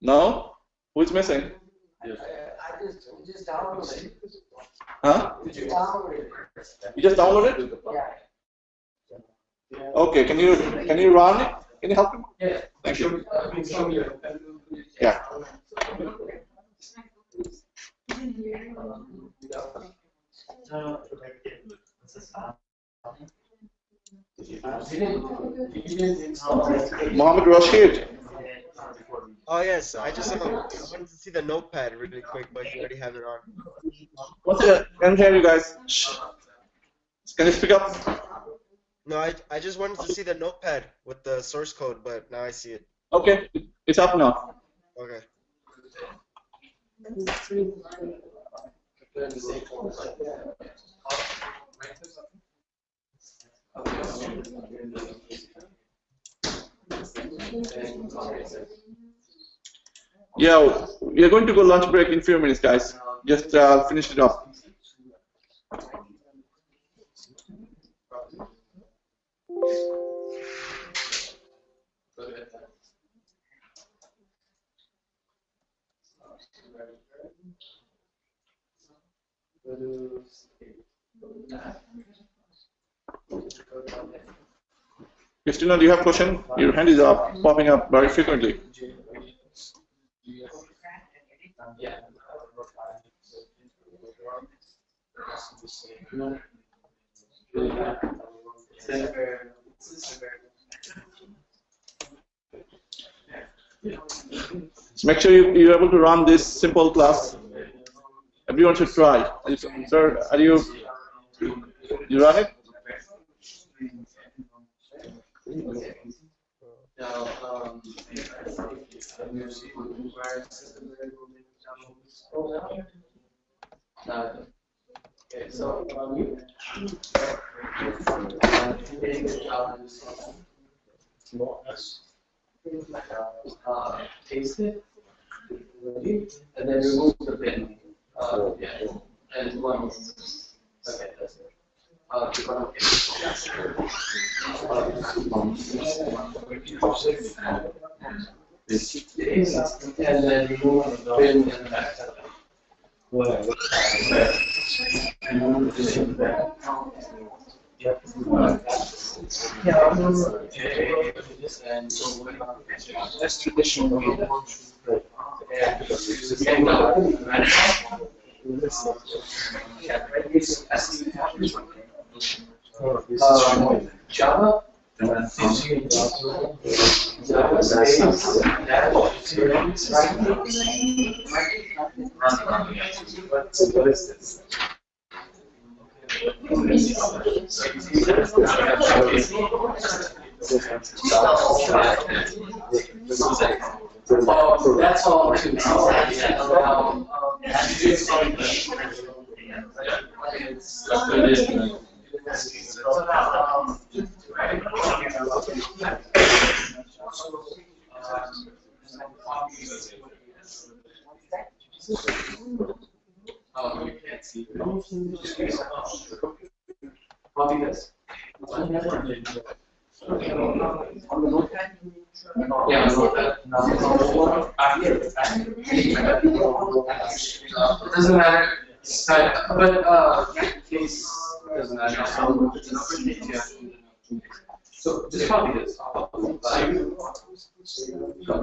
No? Who's missing? I just downloaded it. Huh? Downloaded it. You just downloaded it? Yeah. Okay, can you run it? Can you help me? Yeah. Thank you. Yeah. Mohammed Rashid. Oh yes, I just wanted to see the notepad really quick, but you already have it on. What's it? Can hear you guys. Shh. Can you speak up? No, I just wanted to see the notepad with the source code, but now I see it. Okay, it's up now. Okay. Yeah, we are going to go lunch break in a few minutes, guys. Just finish it up. Christina, do you have a question? Your hand is up, popping up very frequently. Yeah. So make sure you're able to run this simple class. Everyone should try. Sir, are you run it? Okay, so taste it, and then remove the bin. Yeah, and one more. Okay, that's it. And then remove the bin and the back. That's traditional. Java. Java space what is this? Oh, that's all too. Oh, you can't see. Copy this. Yeah, it doesn't matter. But case doesn't matter. So just copy this.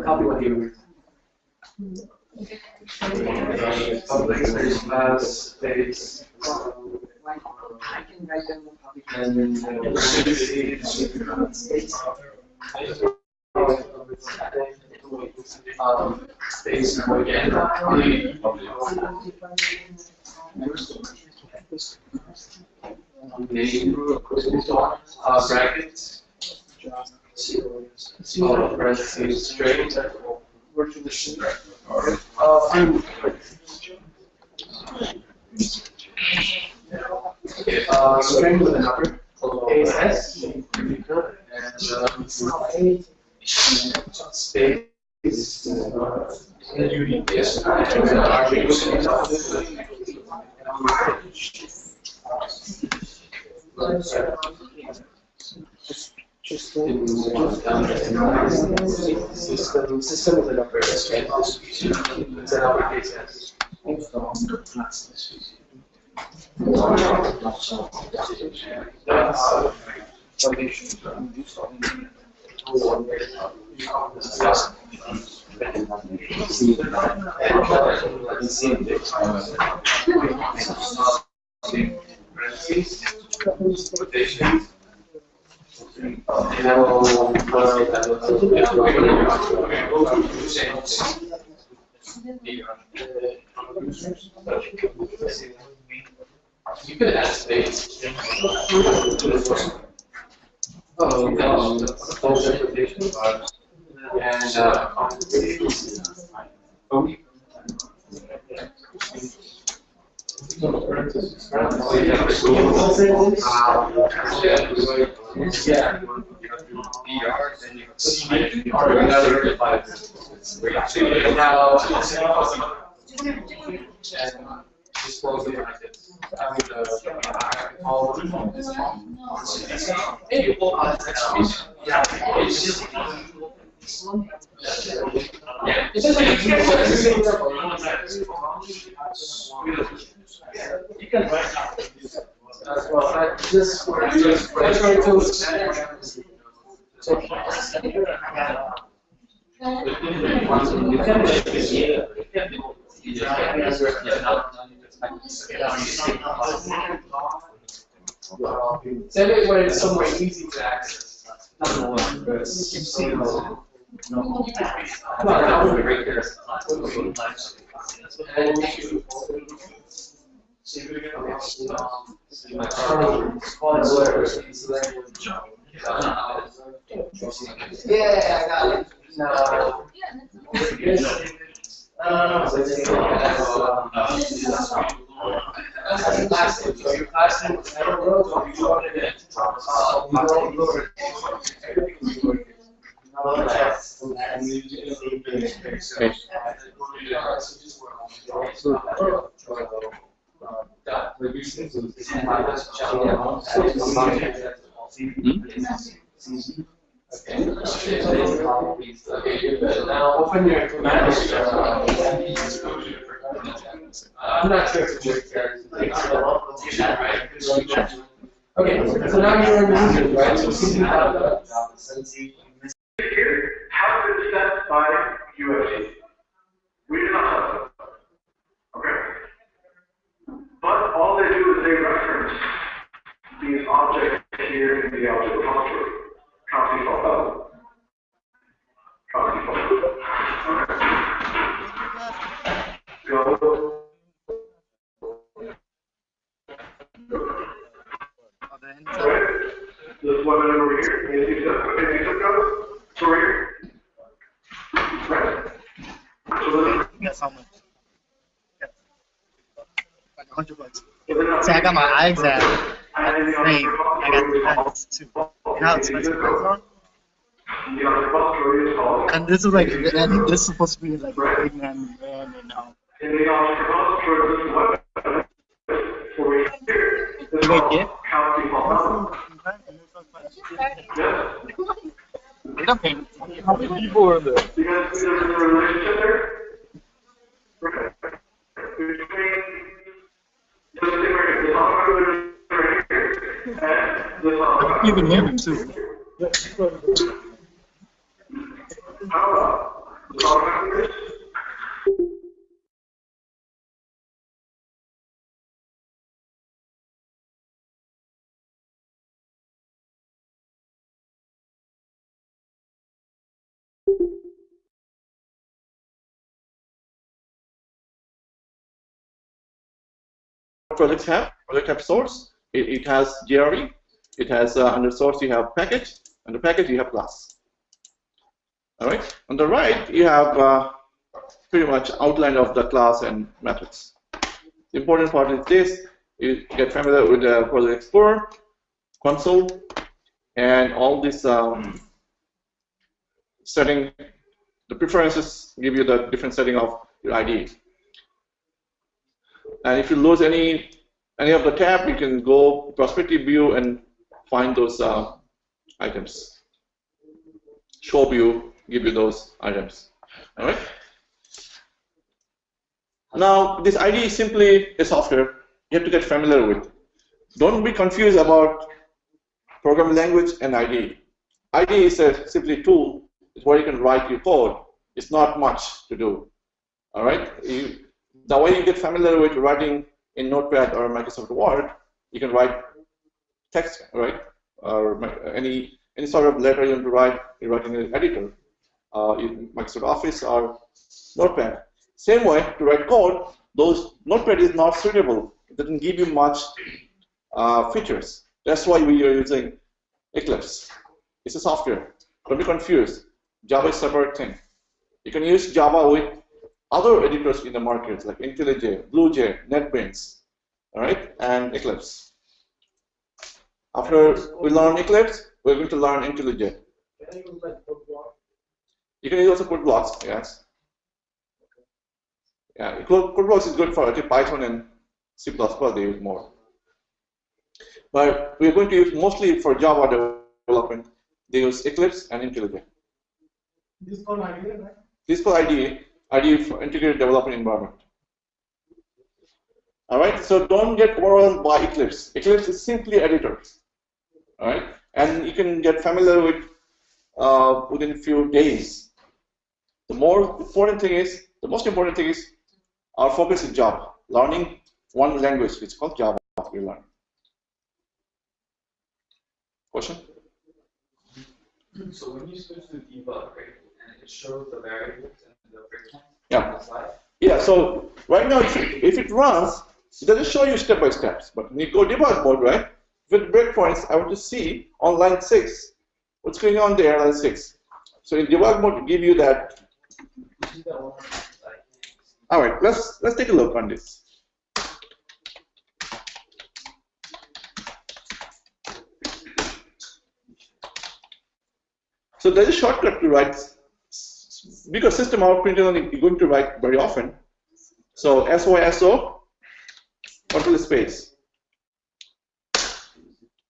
Copy what you. Public space class space. And then space again. Brackets. Parentheses straight. String with a number. AS. And space. System with a number. It's an uppercase S. You could add space. Oh, no, false interpretation. And yeah. Dispose it like this. You can write down. Well, just try to. Send it when it's somewhere easy to access. Yeah, I got it. No. Now open your command. I'm not sure if it's okay, so now you're in the user, right? So see how been set by UFT. We do not have them. Okay? But all they do is they reference these objects here in the object repository. Count default value. Count default. Go. This one over here. Any subcode? Over here. Right. So Yes, how much? Like $100. See, I got my eye exam at the thing. I got the lens too. You know how expensive those are? And this is like, I think this is supposed to be like a big man brand and do they get? They're not paying. How many people are there? Because there's a relationship there. Even him too. Project have source. It has GRE. It has under source you have package. Under package you have class. All right. On the right you have pretty much outline of the class and methods. The important part is this: you get familiar with the Project Explorer, console, and all this setting. The preferences give you the different setting of your IDE. And if you lose any of the tab, you can go perspective view and find those items. Show view give you those items. All right. Now this IDE is simply a software you have to get familiar with. Don't be confused about programming language and IDE. IDE is simply a tool where you can write your code. It's not much to do. All right. The way you get familiar with writing in Notepad or Microsoft Word, you can write text, right? Or any sort of letter you want to write, you write in an editor, in Microsoft Office or Notepad. Same way to write code, Notepad is not suitable. It doesn't give you much features. That's why we are using Eclipse. It's a software. Don't be confused. Java is a separate thing. You can use Java with other editors in the market like IntelliJ, BlueJ, NetBeans, all right, and Eclipse. After we learn Eclipse, we're going to learn IntelliJ. You can also put blocks, yes. Yeah, code blocks is good for Python and C++. They use more. But we're going to use mostly for Java development. They use Eclipse and IntelliJ. This is called IDE, right? This is called IDE for Integrated Development Environment. All right, so don't get overwhelmed by Eclipse. Eclipse is simply editor. All right, and you can get familiar with within a few days. The most important thing is our focus is Java, learning one language which is called Java. We learn. Question? So when you switch to debug, right, and it shows the variables and the breakpoints Yeah. on the slide. Yeah. So right now, if it runs, it doesn't show you step by steps. But when you go debug mode, right, with breakpoints, I want to see on line 6 what's going on there, line 6. So in debug mode, it give you that. All right. Let's take a look on this. So there's a shortcut to write, because system out println you're going to write very often. So SYSO, control space.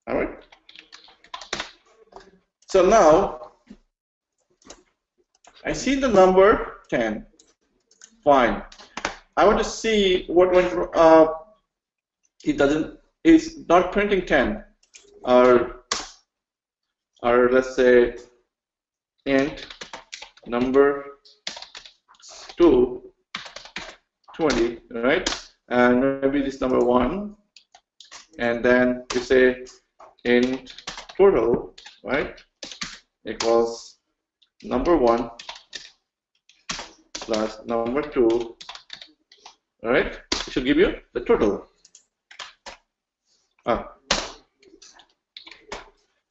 All right. So now I see the number 10. Fine. I want to see what went. It's not printing 10, or let's say int number 2 20, right? And maybe this number 1, and then we say int total, right, equals number 1 plus number 2, all right? It should give you the total.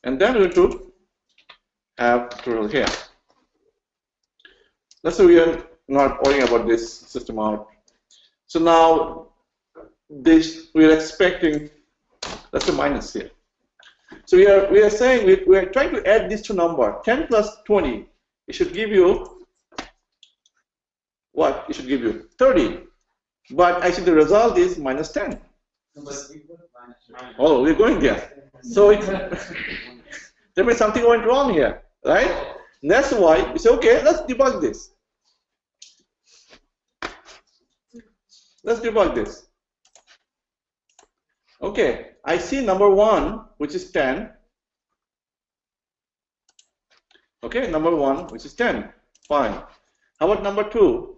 And then we're going to have total here. Let's say we are not worrying about this system out. So now this we are expecting, that's a minus here. So we are saying we are trying to add these two numbers, 10 plus 20. It should give you what? It should give you 30. But actually the result is minus 10. Oh, we're going there. So there means something went wrong here, right? And that's why we say, okay, let's debug this. Let's debug this. Okay, I see number 1, which is 10. Okay, number 1, which is 10. Fine. How about number 2?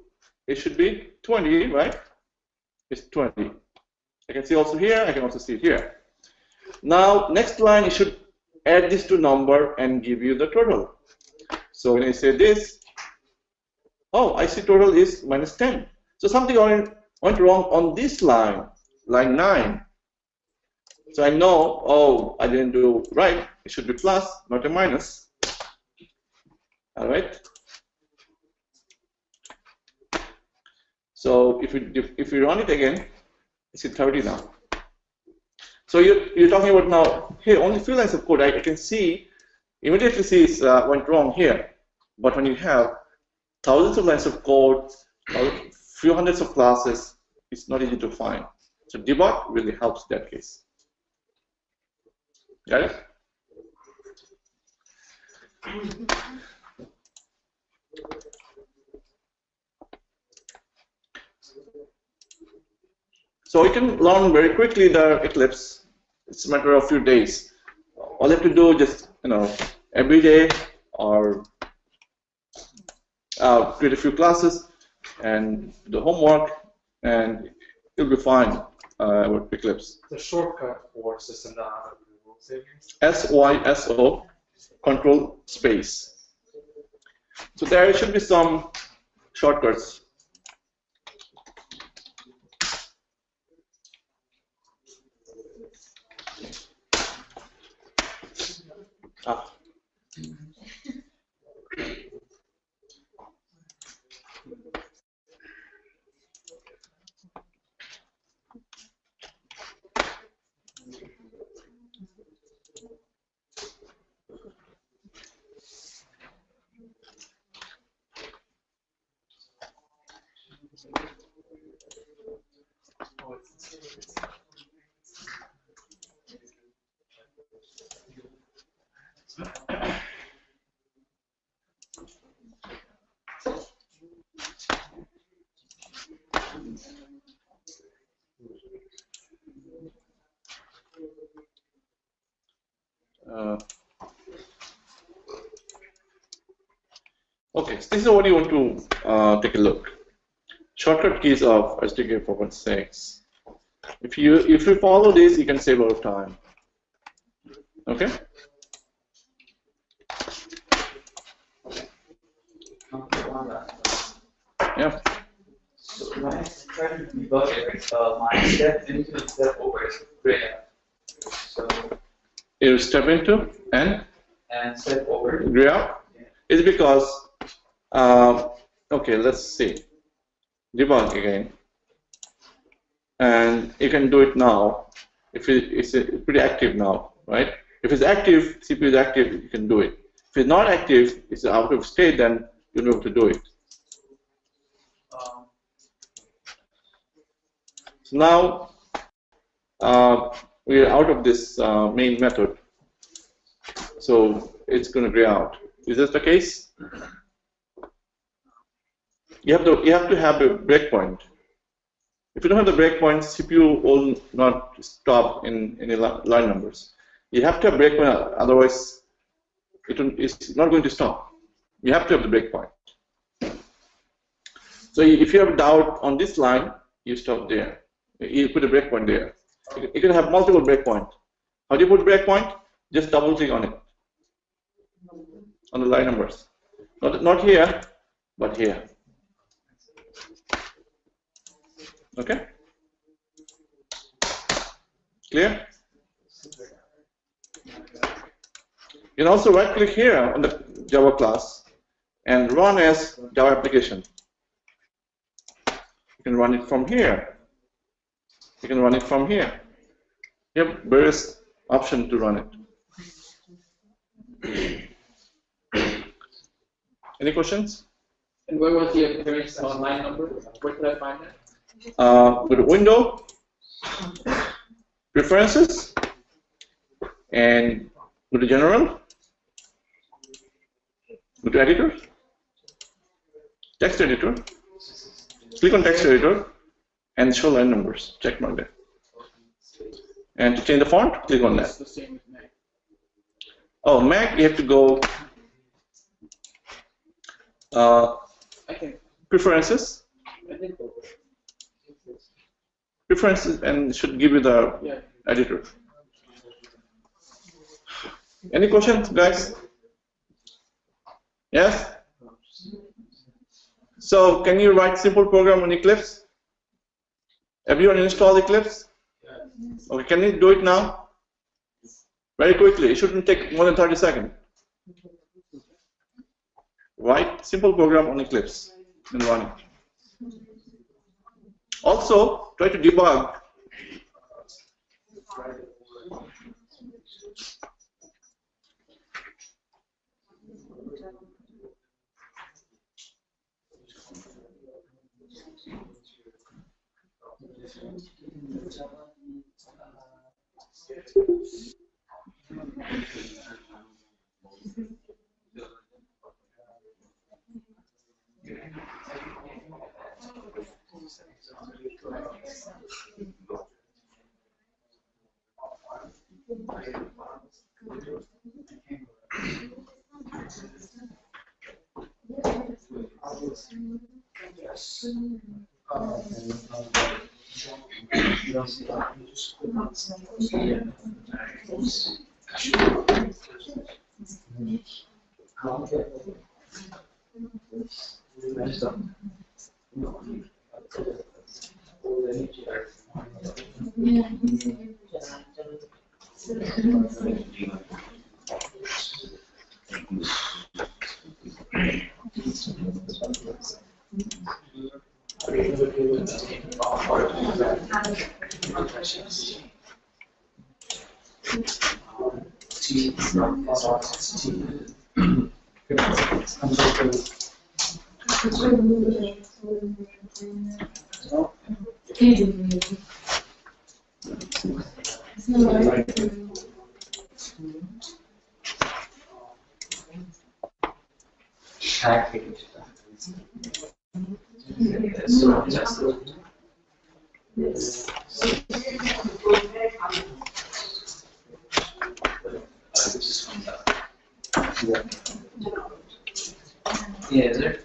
It should be 20, right? It's 20. I can see also here, I can also see here. Now, next line, you should add these two numbers and give you the total. So when I say this, oh, I see total is minus 10. So something went wrong on this line, line 9. So I know, oh, I didn't do right. It should be plus, not a minus. All right. So if we run it again, it's at 30 now. So you're talking about now, hey, only few lines of code. I can see, immediately see it went wrong here. But when you have thousands of lines of code, few hundreds of classes, it's not easy to find. So debug really helps that case. Got it? So you can learn very quickly the Eclipse. It's a matter of a few days. All you have to do just, every day or create a few classes and do homework, and you'll be fine with Eclipse. The shortcut for system.out. SYSO, control space. So there should be some shortcuts. Okay, this is what you want to take a look. Shortcut keys of SDK 4.6. If you follow this, you can save a lot of time. Okay. Yeah. So when I try to debug it, my step into and step over is gray. So You step into and step over. gray out. It's because okay, let's see. Debug again, and you can do it now. If it's pretty active now, right? If it's active, CPU is active, you can do it. If it's not active, it's out of state, then you know how to do it. So now we are out of this main method, so it's going to gray out. Is this the case? You have to have a breakpoint. If you don't have the breakpoint, CPU will not stop in any line numbers. You have to have breakpoint, otherwise it's not going to stop. You have to have the breakpoint. So if you have a doubt on this line, you stop there. You put a breakpoint there. You can have multiple breakpoints. How do you put breakpoint? Just double click on it, on the line numbers. Not here, but here. Okay? Clear? You can also right click here on the Java class and run as Java application. You can run it from here. You can run it from here. You have various options to run it. Any questions? And where was the appearance on line number? Where could I find that? Go to Window, Preferences, and go to General. Go to Editor, Text Editor. Click on Text Editor and show line numbers. Check mark there. And to change the font, click on that. The same with Mac. Oh, Mac, you have to go Preferences. Preferences, and should give you the editor. Any questions, guys? Yes? So, can you write simple program on Eclipse? Everyone install Eclipse? Okay, can you do it now? Very quickly. It shouldn't take more than 30 seconds. Write simple program on Eclipse and run it. Also, try to debug. Yeah, is there?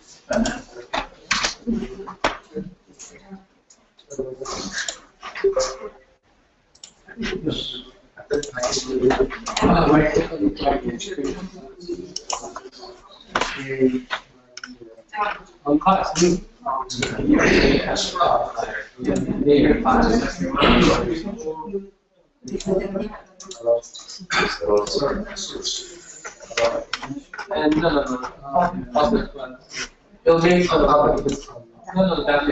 And it'll make no, that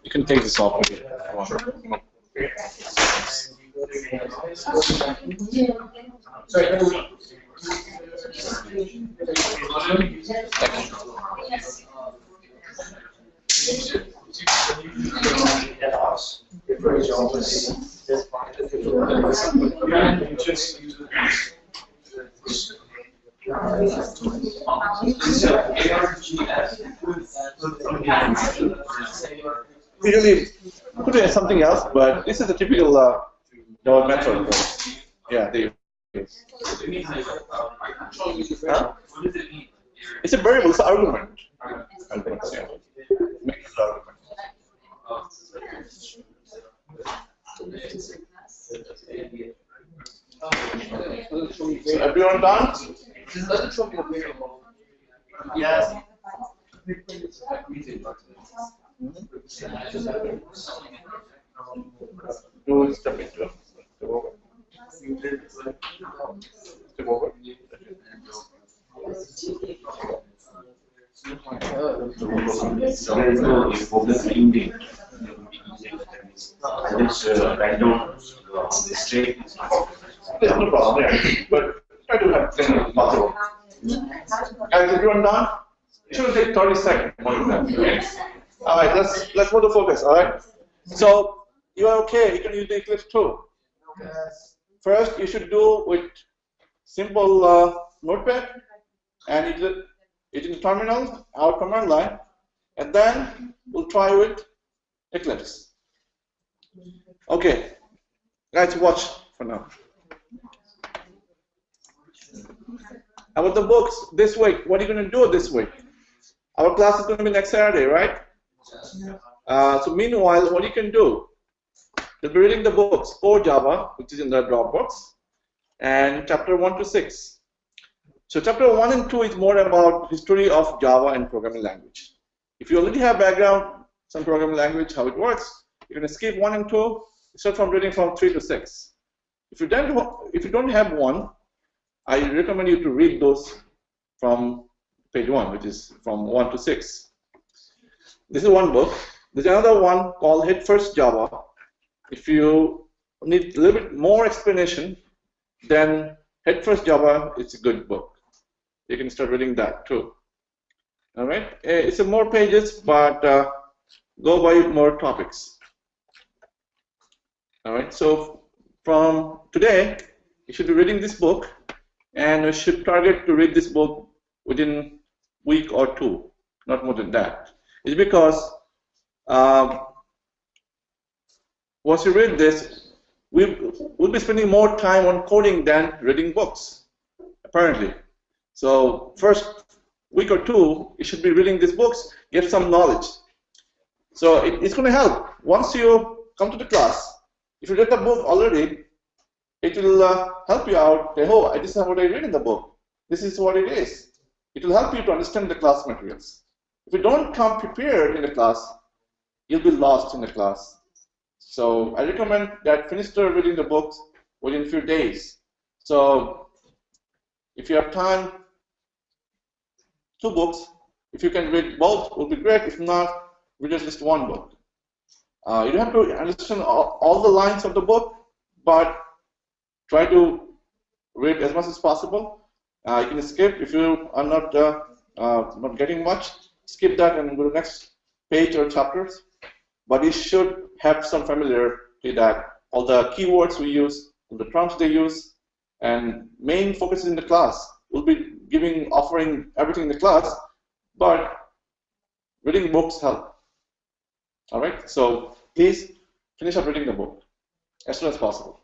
You can take this off. Usually could be something else, but this is a typical Java method. Yeah, they use. Huh? It's a variable, it's an argument. Arguments, yeah. Make it argument. So everyone done? Yes. Do step into it. Step over. Step over. There is no focus indeed. I just write down the state. There's no problem there, but try to have things possible. Guys, everyone done? It should take 30 seconds. More than that. Okay? All right, let's move the focus. All right. So you are okay. You can use the Eclipse too. First, you should do with simple Notepad, and it in terminal, our command line, and then we'll try with Eclipse. Okay, guys, watch for now. About the books this week, what are you going to do this week? Our class is going to be next Saturday, right? So meanwhile, what you can do, you'll be reading the books, Core Java, which is in the Dropbox, and chapter 1 to 6. So chapter 1 and 2 is more about history of Java and programming language. If you already have background, some programming language, how it works, you're going to skip 1 and 2, start from reading from 3 to 6. If you don't have one, I recommend you to read those from page 1, which is from 1 to 6. This is one book. There's another one called Head First Java. If you need a little bit more explanation, then Head First Java is a good book. You can start reading that too. All right, it's more pages, but go by more topics. All right, so from today, you should be reading this book, and you should target to read this book within week or two, not more than that. It's because once you read this, we'll be spending more time on coding than reading books, apparently. So first week or two, you should be reading these books, get some knowledge. So it's going to help. Once you come to the class, if you read the book already, it will help you out. Oh, this is what I read in the book. This is what it is. It will help you to understand the class materials. If you don't come prepared in the class, you'll be lost in the class. So I recommend that finish reading the books within a few days. So if you have time, 2 books. If you can read both, it will be great. If not, read at least 1 book. You don't have to understand all the lines of the book, but try to read as much as possible. You can skip if you are not getting much. Skip that and go to the next page or chapters. But you should have some familiarity that all the keywords we use, all the terms they use, and main focus in the class. We'll be offering everything in the class, but reading books help. All right, so please finish up reading the book as soon as possible.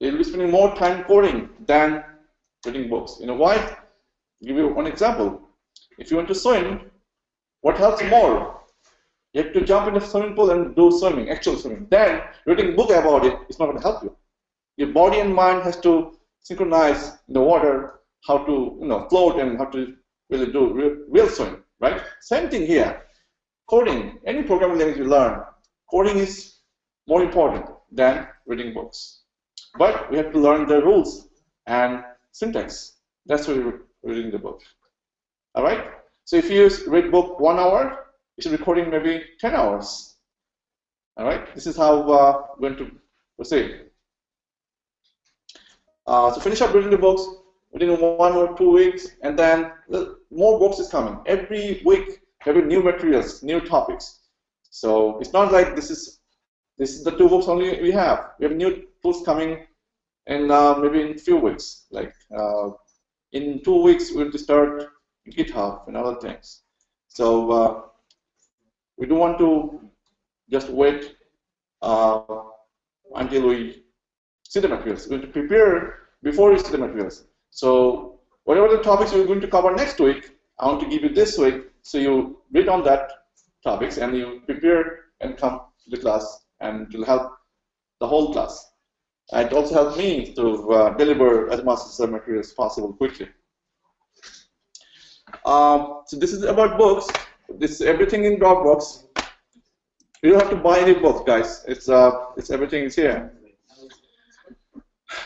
You'll be spending more time coding than reading books. You know why? I'll give you one example. If you want to swim, what helps more? You have to jump in the swimming pool and do swimming, actual swimming. Then reading a book about it is not going to help you. Your body and mind has to synchronize in the water, how to float and how to really do real swim, right? Same thing here. Coding, any programming language you learn, coding is more important than reading books. But we have to learn the rules and syntax. That's why we're reading the book. All right? So if you read book 1 hour, you should be coding maybe 10 hours. All right? This is how we're going to proceed. So finish up reading the books within 1 or 2 weeks, and then more books is coming. Every week, every new materials, new topics. So it's not like this is the 2 books only we have. We have new tools coming in maybe in a few weeks. Like in 2 weeks, we'll start GitHub and other things. So we don't want to just wait until we see the materials. We're going to prepare before we see the materials. So whatever the topics we're going to cover next week, I want to give you this week, so you read on that topics and you prepare and come to the class, and it will help the whole class. And it also helps me to deliver as much as the material as possible quickly. So this is about books. This is everything in Dropbox. You don't have to buy any books, guys. It's everything is here.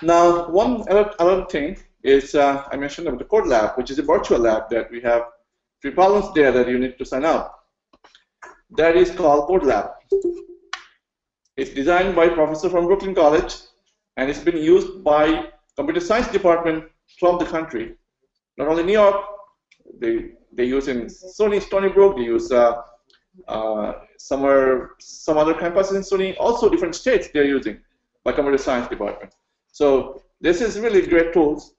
Now, one other thing is I mentioned about the Code Lab, which is a virtual lab that we have 3 problems there that you need to sign up. That is called Code Lab. It's designed by a professor from Brooklyn College, and it's been used by computer science department from the country. Not only New York, they use in Stony Brook, they use some other campuses in Stony, also different states they're using by computer science department. So this is really great tools.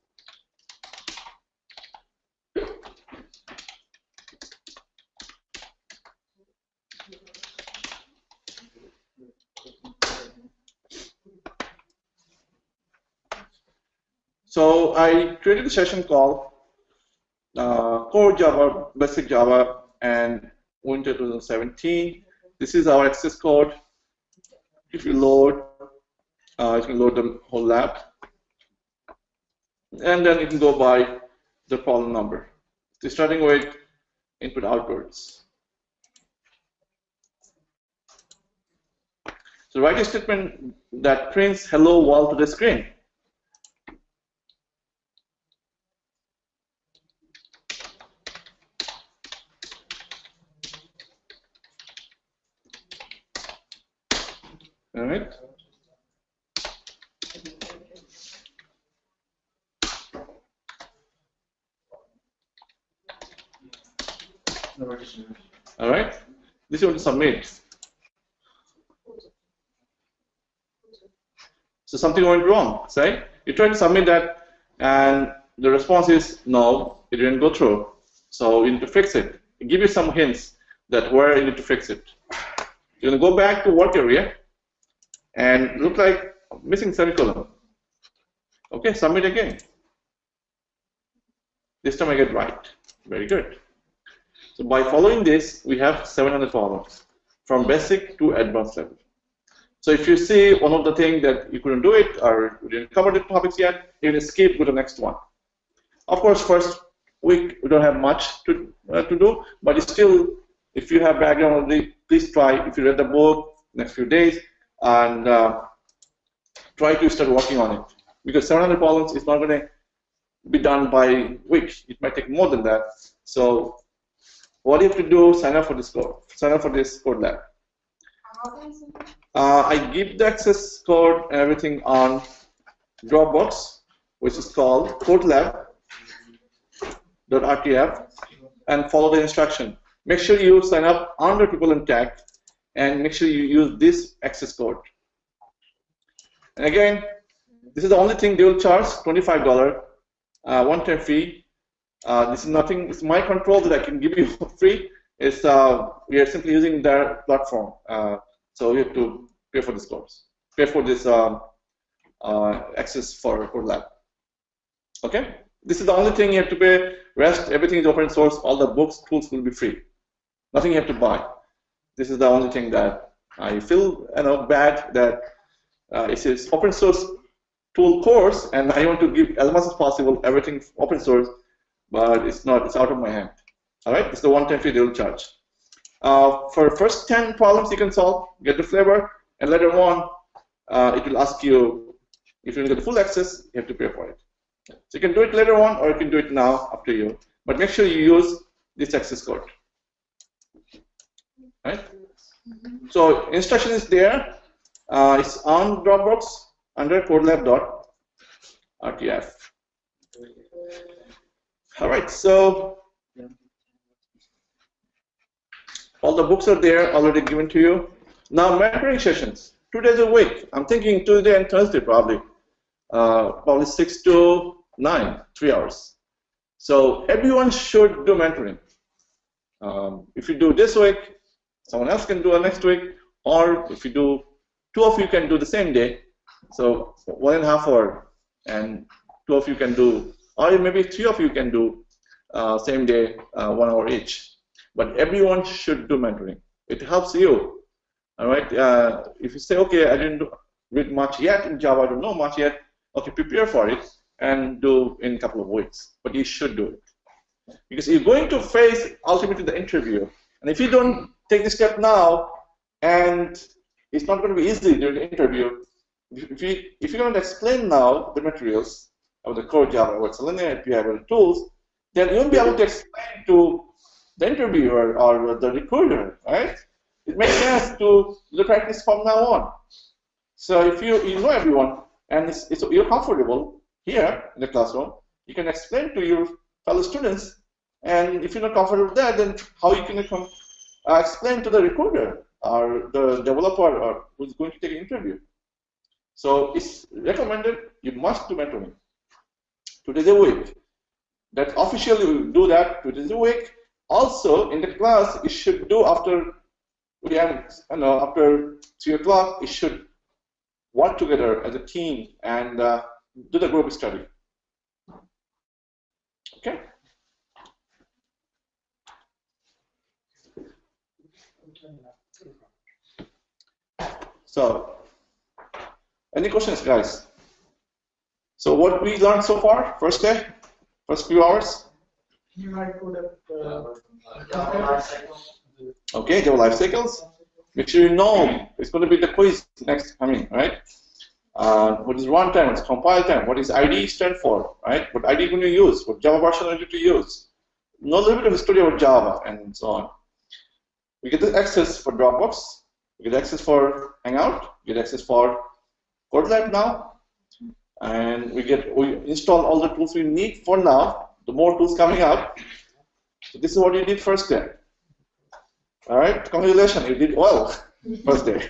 So I created a session called Core Java, Basic Java, and Winter 2017. This is our access code. If you load, you can load the whole lab. And then you can go by the problem number. So starting with input outputs. So write a statement that prints hello world to the screen. All right. All right. This you want to submit. So something went wrong, say. You try to submit that, and the response is no, it didn't go through. So you need to fix it. It gives you some hints that where you need to fix it. You're going to go back to work area and look like missing semicolon. Okay, submit again. This time I get right. Very good. So by following this, we have 700 problems from basic to advanced level. So if you see one of the things that you couldn't do it or you didn't cover the topics yet, you can skip to the next one. Of course, first week we don't have much to do, but still, if you have background already, please try. If you read the book next few days and try to start working on it, because 700 problems is not going to be done by week. It might take more than that. So what you have to do, sign up for this code. Sign up for this code lab. I give the access code and everything on Dropbox, which is called codelab.rtf, and follow the instruction. Make sure you sign up on the equivalent tag, and make sure you use this access code. And again, this is the only thing they will charge, $25 one-time fee. This is nothing. It's my control that I can give you free. It's we are simply using their platform. So you have to pay for this course, pay for this access for lab. Okay, this is the only thing you have to pay. Rest, everything is open source. All the books, tools will be free. Nothing you have to buy. This is the only thing that I feel bad that it's an open source tool course, and I want to give as much as possible everything open source, but it's not. It's out of my hand. All right, it's the one-time fee they will charge. For first 10 problems you can solve, get the flavor, and later on it will ask you if you get the full access, you have to pay for it. So you can do it later on, or you can do it now, up to you. But make sure you use this access code. Right? So instruction is there. It's on Dropbox under codelab.rtf. All right, so all the books are there, already given to you. Now, mentoring sessions, 2 days a week. I'm thinking Tuesday and Thursday probably 6 to 9, 3 hours. So everyone should do mentoring. If you do this week, someone else can do it next week, or if you do, 2 of you can do the same day. So 1.5 hour, and 2 of you can do, or maybe 3 of you can do same day, 1 hour each. But everyone should do mentoring. It helps you. All right. If you say, okay, I didn't read much yet in Java, I don't know much yet. Okay, prepare for it and do in a couple of weeks. But you should do it, because you're going to face ultimately the interview. And if you don't take this step now, and it's not going to be easy during the interview. If you're going to explain now the materials of the core Java, about Selenium, API, about the tools, then you won't be able to explain to the interviewer or the recruiter, right? It makes sense to practice from now on. So if you know everyone and you're comfortable here in the classroom, you can explain to your fellow students. And if you're not comfortable with that, then how you can explain to the recruiter or the developer or who's going to take an interview? So it's recommended you must do mentoring 2 days a week. That officially we do that 2 days a week. Also, in the class, it should do after after 3 o'clock, it should work together as a team and do the group study. Okay. So, any questions, guys? So, what we learned so far, first day, first few hours? Okay, Java life cycles. Make sure you know it's going to be the quiz next coming, right? What is runtime? What's compile time? What is IDE stand for, right? What IDE going to use? What Java version are you to use? Know a little bit of history about Java and so on. We get the access for Dropbox. We get access for Hangout. We get access for CodeLab now, and we install all the tools we need for now. The more tools coming up. So this is what you did first day. All right, congratulations, you did well first day.